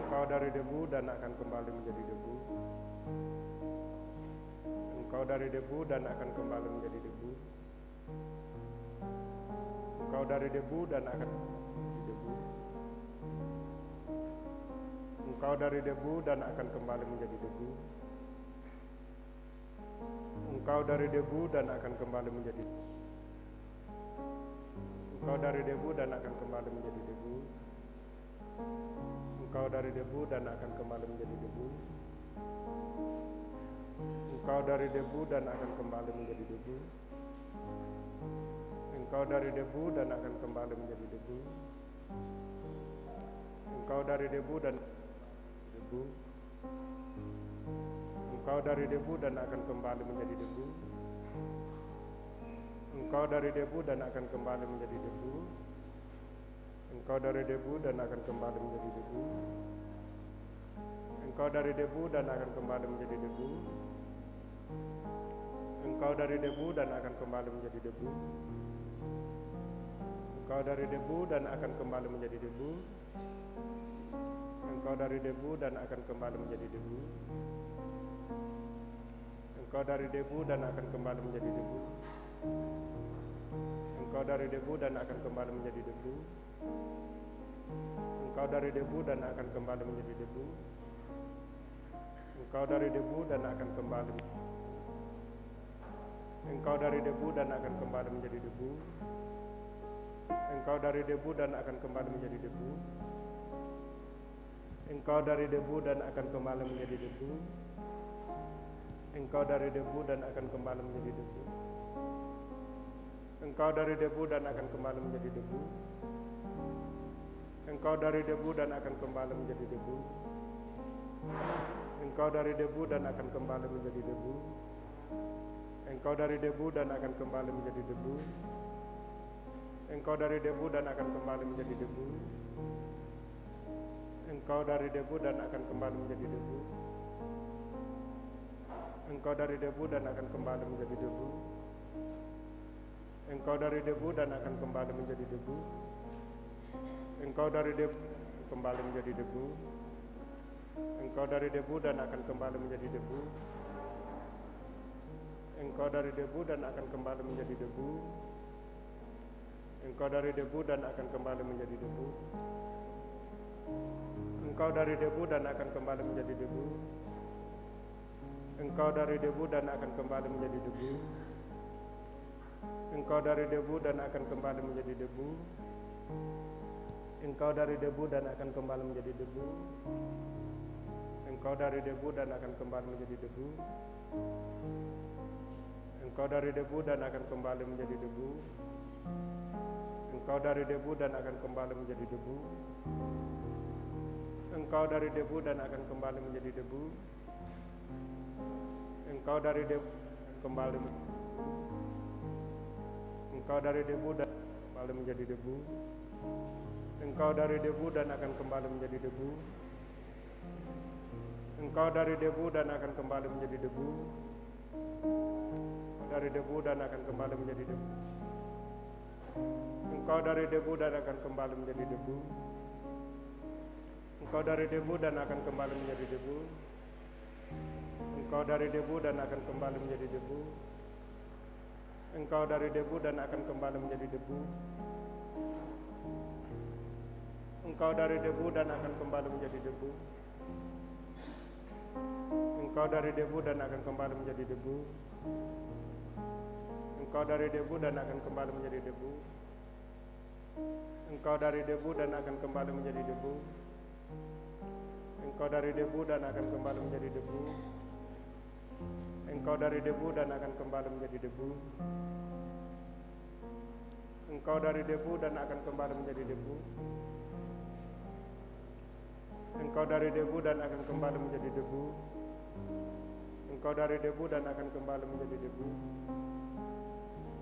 Engkau dari debu dan akan kembali menjadi debu. Engkau dari debu dan akan kembali menjadi debu. Engkau dari debu dan akan menjadi debu. Engkau dari debu dan akan kembali menjadi debu. Engkau dari debu dan akan kembali menjadi debu. Engkau dari debu dan akan kembali menjadi debu. Engkau dari debu dan akan kembali menjadi debu. Engkau dari debu dan akan kembali menjadi debu. Engkau dari debu dan akan kembali menjadi debu. Engkau dari debu dan debu. Engkau dari debu dan akan kembali menjadi debu. Engkau dari debu dan akan kembali menjadi debu. Engkau dari debu dan akan kembali menjadi debu. Engkau dari debu dan akan kembali menjadi debu. Engkau dari debu dan akan kembali menjadi debu. Engkau dari debu dan akan kembali menjadi debu. Engkau dari debu dan akan kembali menjadi debu. Engkau dari debu dan akan kembali menjadi debu. Engkau dari debu dan akan kembali menjadi debu. Engkau dari debu dan akan kembali menjadi debu. Engkau dari debu dan akan kembali. Engkau dari debu dan akan kembali menjadi debu. Engkau dari debu dan akan kembali menjadi debu. Engkau dari debu dan akan kembali menjadi debu. Engkau dari debu dan akan kembali menjadi debu. Engkau dari debu dan akan kembali menjadi debu. Engkau dari debu dan akan kembali menjadi debu. Engkau dari debu dan akan kembali menjadi debu. Engkau dari debu dan akan kembali menjadi debu. Engkau dari debu dan akan kembali menjadi debu. Engkau dari debu dan akan kembali menjadi debu. Engkau dari debu dan akan kembali menjadi debu. Engkau dari debu dan akan kembali menjadi debu. Engkau dari debu kembali menjadi debu. Engkau dari debu dan akan kembali menjadi debu. Engkau dari debu dan akan kembali menjadi debu. Engkau dari debu dan akan kembali menjadi debu. Engkau dari debu dan akan kembali menjadi debu. Engkau dari debu dan akan kembali menjadi debu. Engkau dari debu dan akan kembali menjadi debu. Engkau dari debu dan akan kembali menjadi debu. Engkau dari debu dan akan kembali menjadi debu. Engkau dari debu dan akan kembali menjadi debu. Engkau dari debu dan akan kembali menjadi debu. Engkau dari debu dan akan kembali menjadi debu. Engkau dari debu kembali. Engkau dari debu dan kembali menjadi debu. Engkau dari debu dan akan kembali menjadi debu. Engkau dari debu dan akan kembali menjadi debu. Dari debu dan akan kembali menjadi debu. Engkau dari debu dan akan kembali menjadi debu. Engkau dari debu dan akan kembali menjadi debu. Engkau dari debu dan akan kembali menjadi debu. Engkau dari debu dan akan kembali menjadi debu. Engkau dari debu dan akan kembali menjadi debu. Engkau dari debu dan akan kembali menjadi debu. Engkau dari debu dan akan kembali menjadi debu. Engkau dari debu dan akan kembali menjadi debu. Engkau dari debu dan akan kembali menjadi debu. Engkau dari debu dan akan kembali menjadi debu. Engkau dari debu dan akan kembali menjadi debu. Engkau dari debu dan akan kembali menjadi debu. Engkau dari debu dan akan kembali menjadi debu.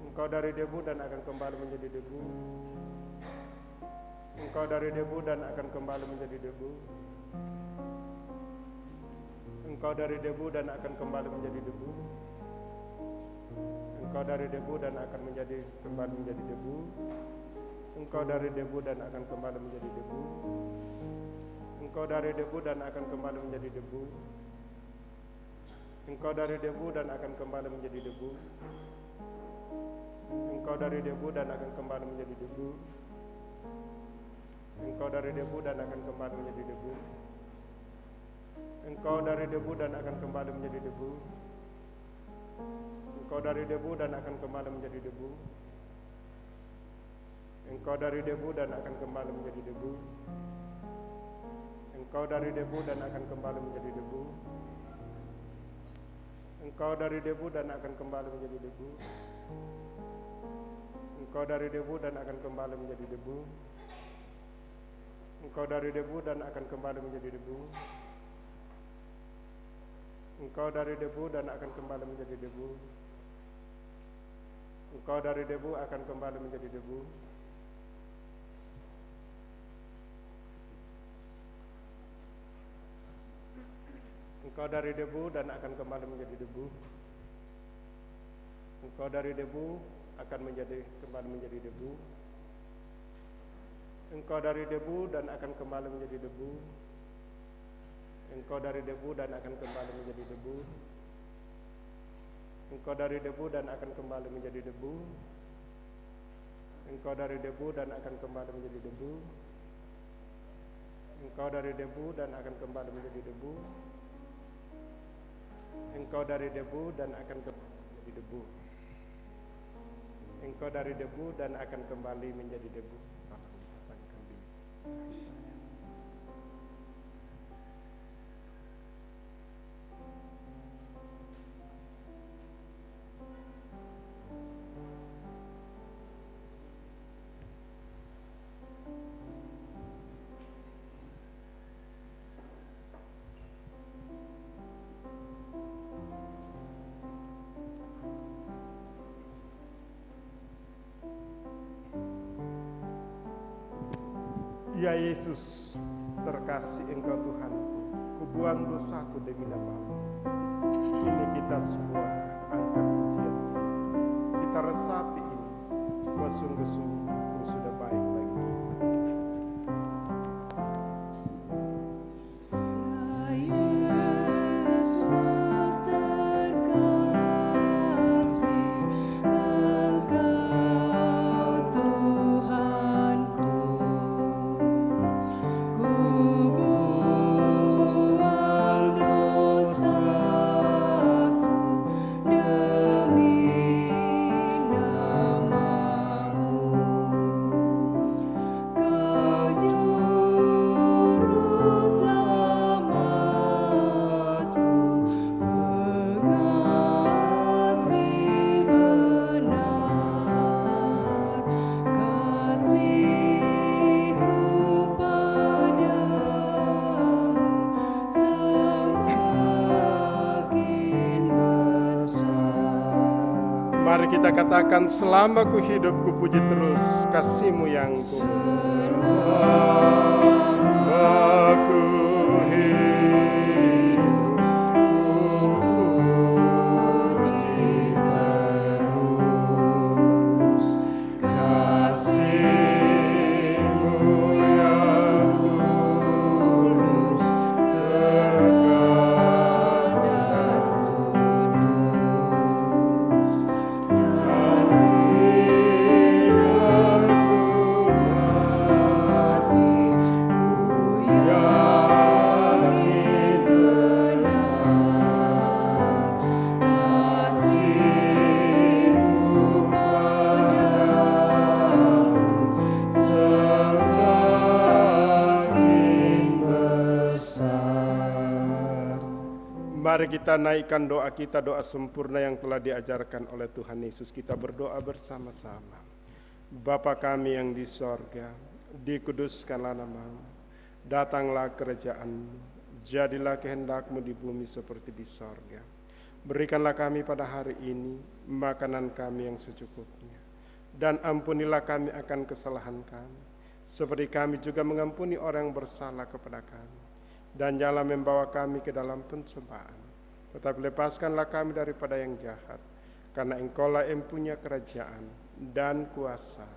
Engkau dari debu dan akan kembali menjadi debu. Engkau dari debu dan akan kembali menjadi debu. Engkau dari debu dan akan kembali menjadi debu. Engkau dari debu dan akan menjadi kembali menjadi debu. Engkau dari debu dan akan kembali menjadi debu. Engkau dari debu dan akan kembali menjadi debu. Engkau dari debu dan akan kembali menjadi debu. Engkau dari debu dan akan kembali menjadi debu. Engkau dari debu dan akan kembali menjadi debu. Engkau dari debu dan akan kembali menjadi debu. Engkau dari debu dan akan kembali menjadi debu. Engkau dari debu dan akan kembali menjadi debu. Engkau dari debu dan akan kembali menjadi debu. Engkau dari debu dan akan kembali menjadi debu. Engkau dari debu dan akan kembali menjadi debu. Engkau dari debu dan akan kembali menjadi debu. Engkau dari debu dan akan kembali menjadi debu. Engkau dari debu akan kembali menjadi debu. Engkau dari debu dan akan kembali menjadi debu. Engkau dari debu akan kembali menjadi debu. Engkau dari debu dan akan kembali menjadi debu. Engkau dari debu dan akan kembali menjadi debu. Engkau dari debu dan akan kembali menjadi debu. Engkau dari debu dan akan kembali menjadi debu. Engkau dari debu dan akan kembali menjadi debu. Engkau dari debu dan akan kembali menjadi debu. Engkau dari debu dan akan kembali menjadi debu. Dipasangkan di saya. Ya Yesus, terkasih Engkau Tuhanku, kubuang dosaku demi namamu. Ini kita semua angkat pujian, kita resapi ini, bahwa sungguh-sungguh Engkau sudah baik bagi kita. Mari kita katakan, selama ku hidup ku puji terus kasih-Mu yang selama ku hidup ku puji terus kasih-Mu yang tulus terkadang kudus. Mari kita naikkan doa kita, doa sempurna yang telah diajarkan oleh Tuhan Yesus. Kita berdoa bersama-sama. Bapa kami yang di sorga, dikuduskanlah nama-Mu, datanglah kerajaan-Mu, jadilah kehendak-Mu di bumi seperti di sorga. Berikanlah kami pada hari ini makanan kami yang secukupnya, dan ampunilah kami akan kesalahan kami, seperti kami juga mengampuni orang yang bersalah kepada kami. Dan janganlah membawa kami ke dalam pencobaan, tetapi lepaskanlah kami daripada yang jahat, karena Engkau-lah yang punya kerajaan dan kuasa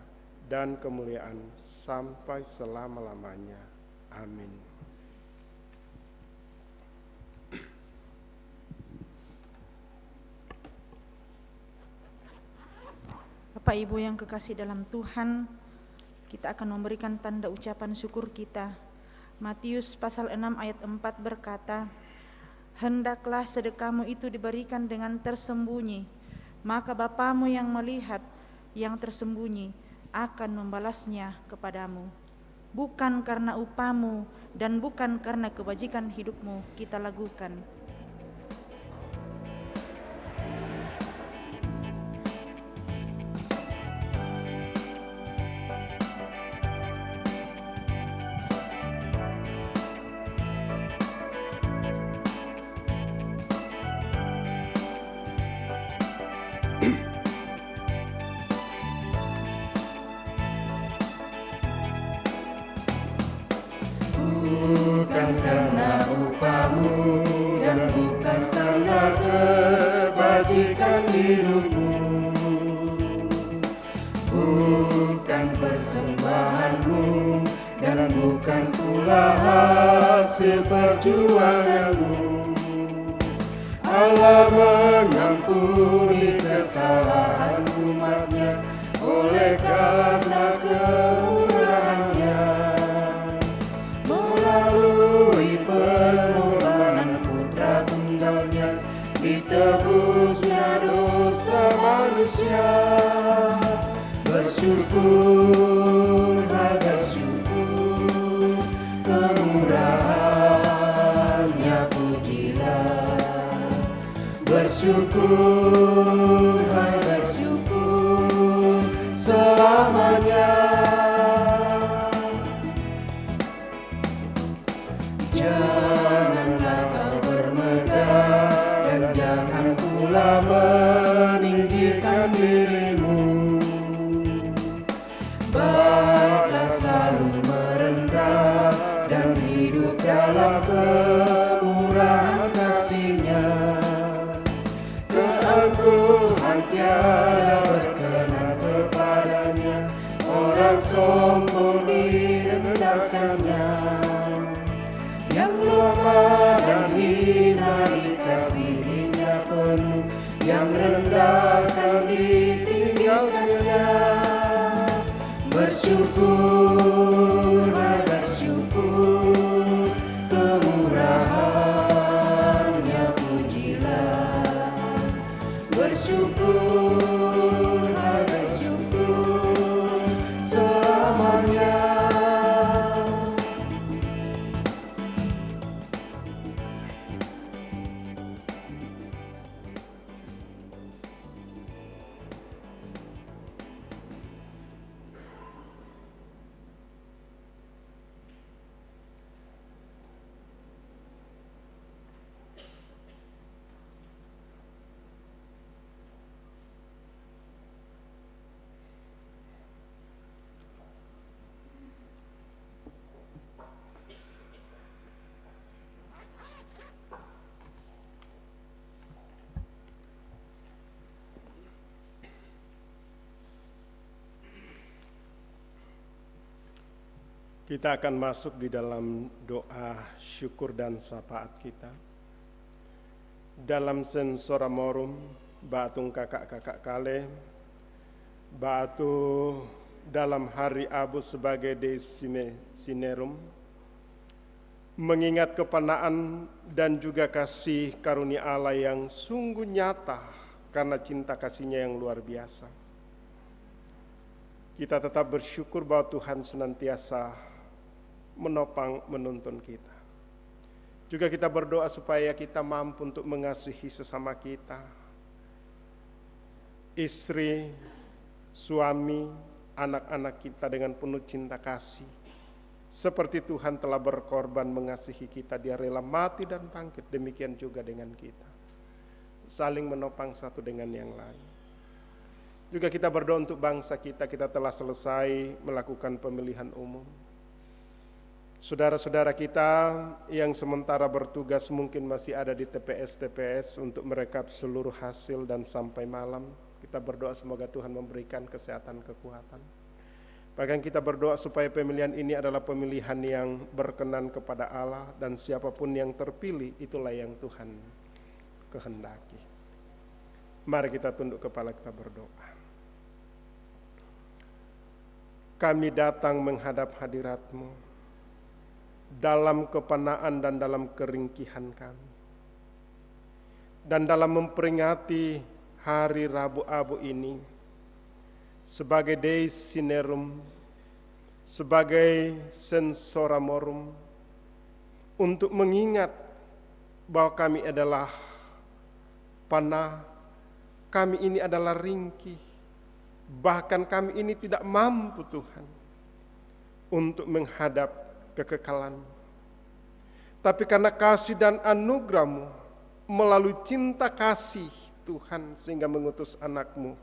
dan kemuliaan sampai selama-lamanya. Amin. Bapak Ibu yang kekasih dalam Tuhan, kita akan memberikan tanda ucapan syukur kita Matius pasal 6 ayat 4 berkata, "Hendaklah sedekahmu itu diberikan dengan tersembunyi, maka Bapamu yang melihat yang tersembunyi akan membalasnya kepadamu." Bukan karena upamu dan bukan karena kebajikan hidupmu kita lakukan. Bukan karena upamu dan bukan karena kebajikan hidupmu, bukan persembahanmu dan bukan pula hasil perjuanganmu. Allah mengampuni kesalahan umatnya oleh karena kemurahannya. Melalui pengorbanan putra tunggalnya, ditebusnya dosa manusia. Bersyukur, bersyukur, kemurahannya pujilah. Bersyukur, bersyukur, selamanya. Janganlah kau bermegah dan jangan pula meninggikan dirimu. Baiklah selalu merendah dan hidup dalam kemurahan kasih-Nya. Keangkuhan tiada berkenan kepadanya, orang sombong direndahkannya. Yang lemah dan hina dikasihinya penuh, yang rendahkan ditinggalkannya. Bersyukur, bersyukur, kemurahannya pujilah. Bersyukur, bersyukur, selamanya. Kita akan masuk di dalam doa syukur dan syafaat kita. Dalam sensora morum, batung kakak-kakak kale, batu dalam hari abu sebagai desime sinerum, mengingat kepenaan dan juga kasih karunia Allah yang sungguh nyata karena cinta kasih-Nya yang luar biasa. Kita tetap bersyukur bahwa Tuhan senantiasa menopang, menuntun kita. Juga kita berdoa supaya kita mampu untuk mengasihi sesama kita. Istri, suami, anak-anak kita dengan penuh cinta kasih. Seperti Tuhan telah berkorban mengasihi kita, Dia rela mati dan bangkit, demikian juga dengan kita. Saling menopang satu dengan yang lain. Juga kita berdoa untuk bangsa kita, kita telah selesai melakukan pemilihan umum. Saudara-saudara kita yang sementara bertugas mungkin masih ada di TPS-TPS untuk merekap seluruh hasil dan sampai malam. Kita berdoa semoga Tuhan memberikan kesehatan, kekuatan. Bahkan kita berdoa supaya pemilihan ini adalah pemilihan yang berkenan kepada Allah dan siapapun yang terpilih itulah yang Tuhan kehendaki. Mari kita tunduk kepala, kita berdoa. Kami datang menghadap hadirat-Mu. dalam kepenaan dan dalam keringkihan kami. Dan dalam memperingati hari Rabu Abu ini sebagai Dei Sinerum, sebagai Sensora Morum, untuk mengingat bahwa kami adalah panah, kami ini adalah ringkih, bahkan kami ini tidak mampu Tuhan untuk menghadap kekekalan. Tapi karena kasih dan anugerah-Mu, melalui cinta kasih Tuhan, sehingga mengutus anak-Mu,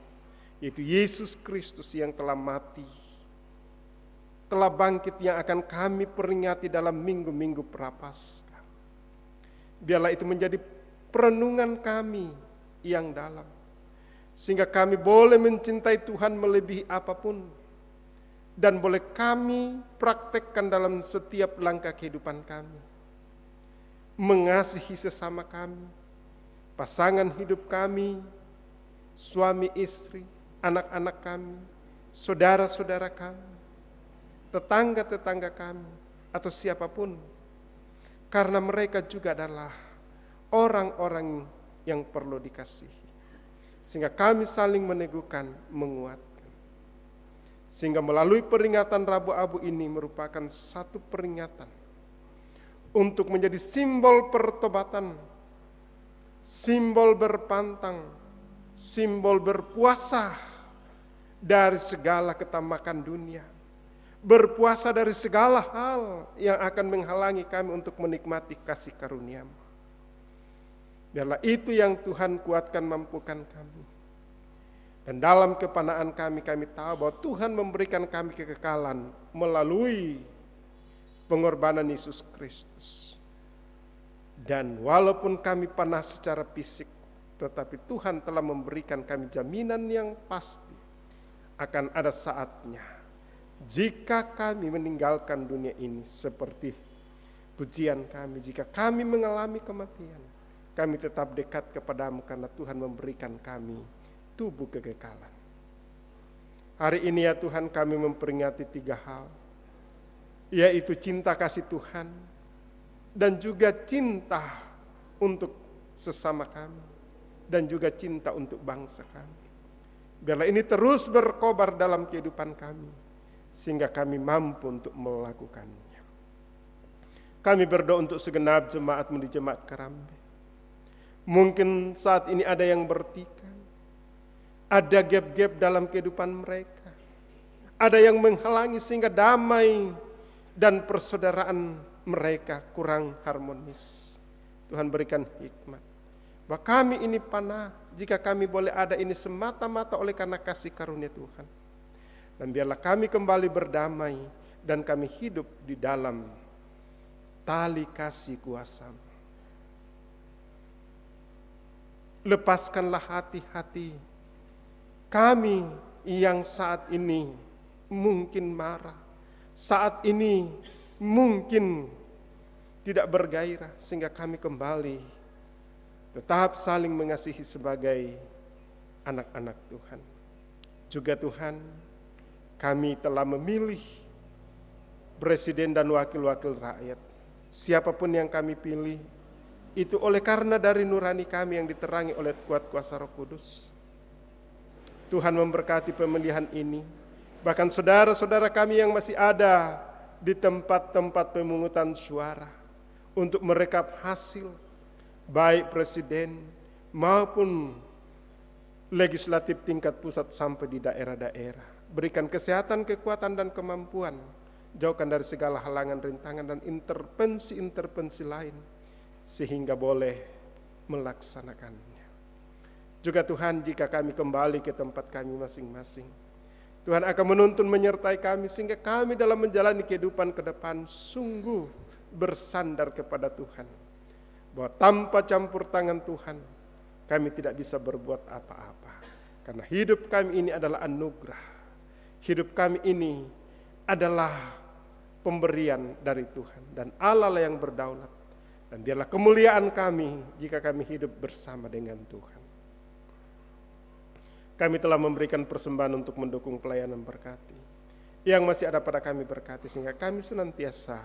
yaitu Yesus Kristus yang telah mati, telah bangkit, yang akan kami peringati dalam minggu-minggu Prapaskah. Biarlah itu menjadi perenungan kami yang dalam, sehingga kami boleh mencintai Tuhan melebihi apapun, dan boleh kami praktekkan dalam setiap langkah kehidupan kami. Mengasihi sesama kami, pasangan hidup kami, suami istri, anak-anak kami, saudara-saudara kami, tetangga-tetangga kami, atau siapapun, karena mereka juga adalah orang-orang yang perlu dikasihi. Sehingga kami saling meneguhkan, menguatkan. Sehingga melalui peringatan Rabu Abu ini merupakan satu peringatan untuk menjadi simbol pertobatan, simbol berpantang, simbol berpuasa dari segala ketamakan dunia, berpuasa dari segala hal yang akan menghalangi kami untuk menikmati kasih karunia-Mu. Biarlah itu yang Tuhan kuatkan, mampukan kami. Dan dalam kepanaan kami tahu bahwa Tuhan memberikan kami kekekalan melalui pengorbanan Yesus Kristus. Dan walaupun kami panas secara fisik, tetapi Tuhan telah memberikan kami jaminan yang pasti akan ada saatnya jika kami meninggalkan dunia ini, seperti pujian kami, jika kami mengalami kematian, kami tetap dekat kepadamu karena Tuhan memberikan kami tubuh kekekalan. Hari ini ya Tuhan, kami memperingati 3 hal, yaitu cinta kasih Tuhan, dan juga cinta untuk sesama kami, dan juga cinta untuk bangsa kami. Biarlah ini terus berkobar dalam kehidupan kami, sehingga kami mampu untuk melakukannya. Kami berdoa untuk segenap jemaat-Mu di Jemaat Kerambe. Mungkin saat ini ada yang bertikai, ada gap-gap dalam kehidupan mereka, ada yang menghalangi sehingga damai dan persaudaraan mereka kurang harmonis. Tuhan berikan hikmat, bahwa kami ini panah, jika kami boleh ada ini semata-mata oleh karena kasih karunia Tuhan. Dan biarlah kami kembali berdamai, dan kami hidup di dalam tali kasih kuasa-Mu. Lepaskanlah hati-hati kami yang saat ini mungkin marah, saat ini mungkin tidak bergairah, sehingga kami kembali tetap saling mengasihi sebagai anak-anak Tuhan. Juga Tuhan, kami telah memilih presiden dan wakil-wakil rakyat. Siapapun yang kami pilih, itu oleh karena dari nurani kami yang diterangi oleh kuat kuasa Roh Kudus. Tuhan memberkati pemilihan ini. Bahkan saudara-saudara kami yang masih ada di tempat-tempat pemungutan suara, untuk merekap hasil, baik presiden maupun legislatif tingkat pusat sampai di daerah-daerah. Berikan kesehatan, kekuatan, dan kemampuan. Jauhkan dari segala halangan, rintangan, dan intervensi-intervensi lain, sehingga boleh melaksanakannya. Juga Tuhan, jika kami kembali ke tempat kami masing-masing, Tuhan akan menuntun menyertai kami, sehingga kami dalam menjalani kehidupan ke depan sungguh bersandar kepada Tuhan, bahwa tanpa campur tangan Tuhan kami tidak bisa berbuat apa-apa. Karena hidup kami ini adalah anugerah, hidup kami ini adalah pemberian dari Tuhan, dan Allah lah yang berdaulat. Dan biarlah kemuliaan kami jika kami hidup bersama dengan Tuhan. Kami telah memberikan persembahan untuk mendukung pelayanan berkati. Yang masih ada pada kami berkati, sehingga kami senantiasa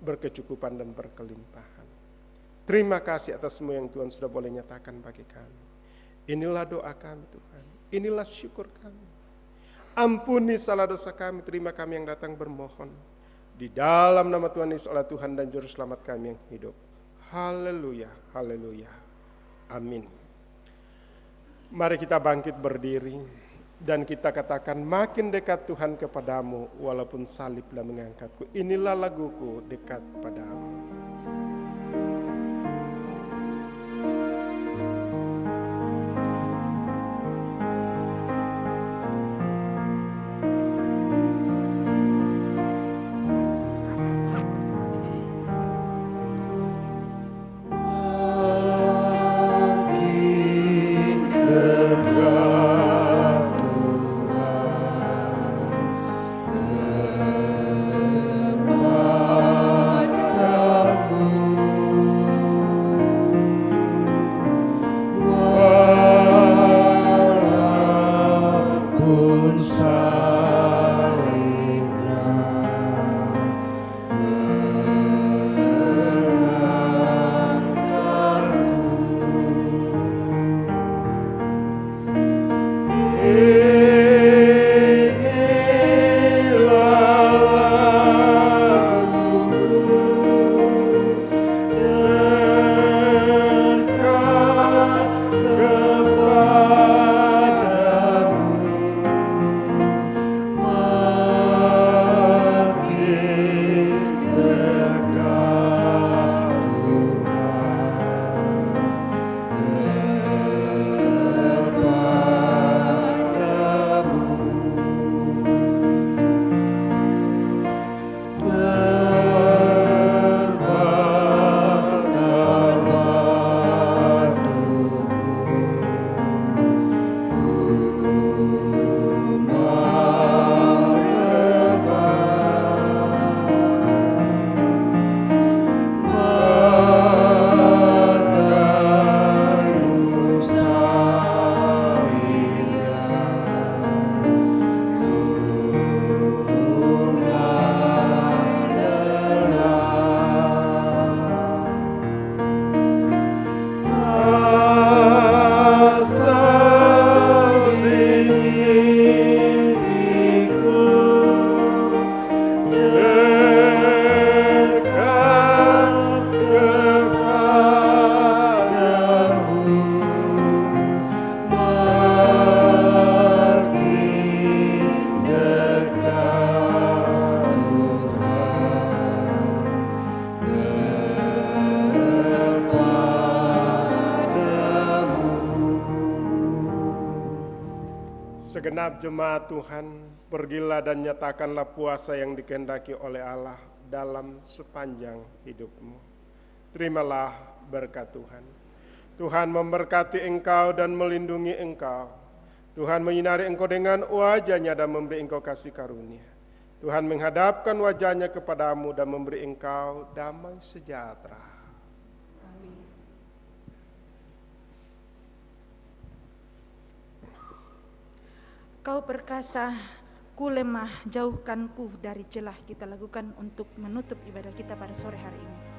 berkecukupan dan berkelimpahan. Terima kasih atas semua yang Tuhan sudah boleh nyatakan bagi kami. Inilah doa kami Tuhan, inilah syukur kami. Ampuni salah dosa kami, terima kami yang datang bermohon. Di dalam nama Tuhan Yesus oleh Tuhan dan Juru Selamat kami yang hidup. Haleluya, haleluya, amin. Mari kita bangkit berdiri dan kita katakan, makin dekat Tuhan kepadamu walaupun saliblah mengangkatku. Inilah laguku, dekat padamu. Segenap jemaat Tuhan, pergilah dan nyatakanlah puasa yang dikehendaki oleh Allah dalam sepanjang hidupmu. Terimalah berkat Tuhan. Tuhan memberkati engkau dan melindungi engkau. Tuhan menyinari engkau dengan wajah-Nya dan memberi engkau kasih karunia. Tuhan menghadapkan wajah-Nya kepadamu dan memberi engkau damai sejahtera. Kau perkasa, ku lemah, jauhkanku dari celah. Kita lakukan untuk menutup ibadah kita pada sore hari ini.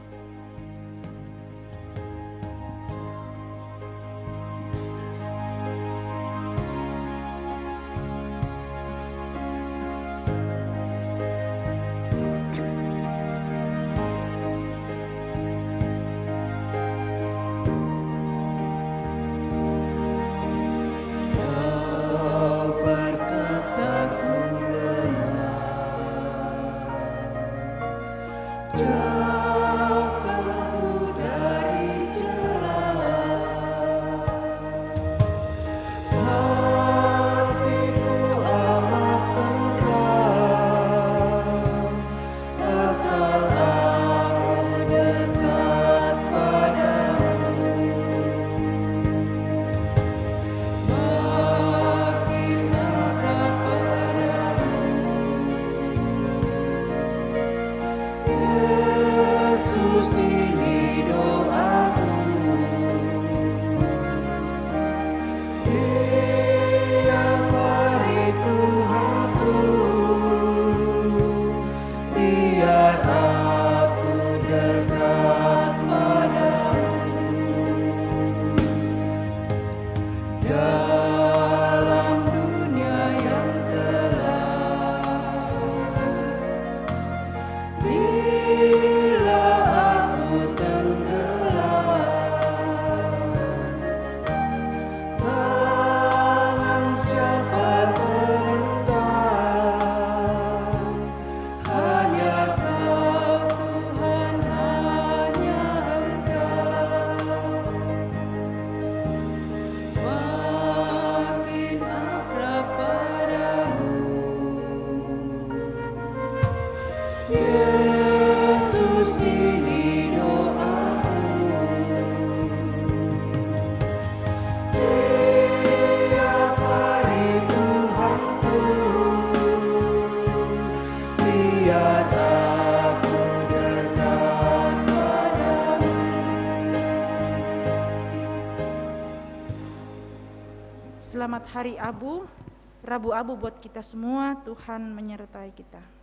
Jauh dalam dunia yang gelap. Bila aku tenggelam, tangan siapa tergenggam? Hanya Kau Tuhan, hanya Engkau. Makin akrab padamu, Yesus, ini doaku. Tiap hari Tuhanku, biar aku dekat padamu. Selamat Hari Abu, Rabu Abu buat kita semua. Tuhan menyertai kita.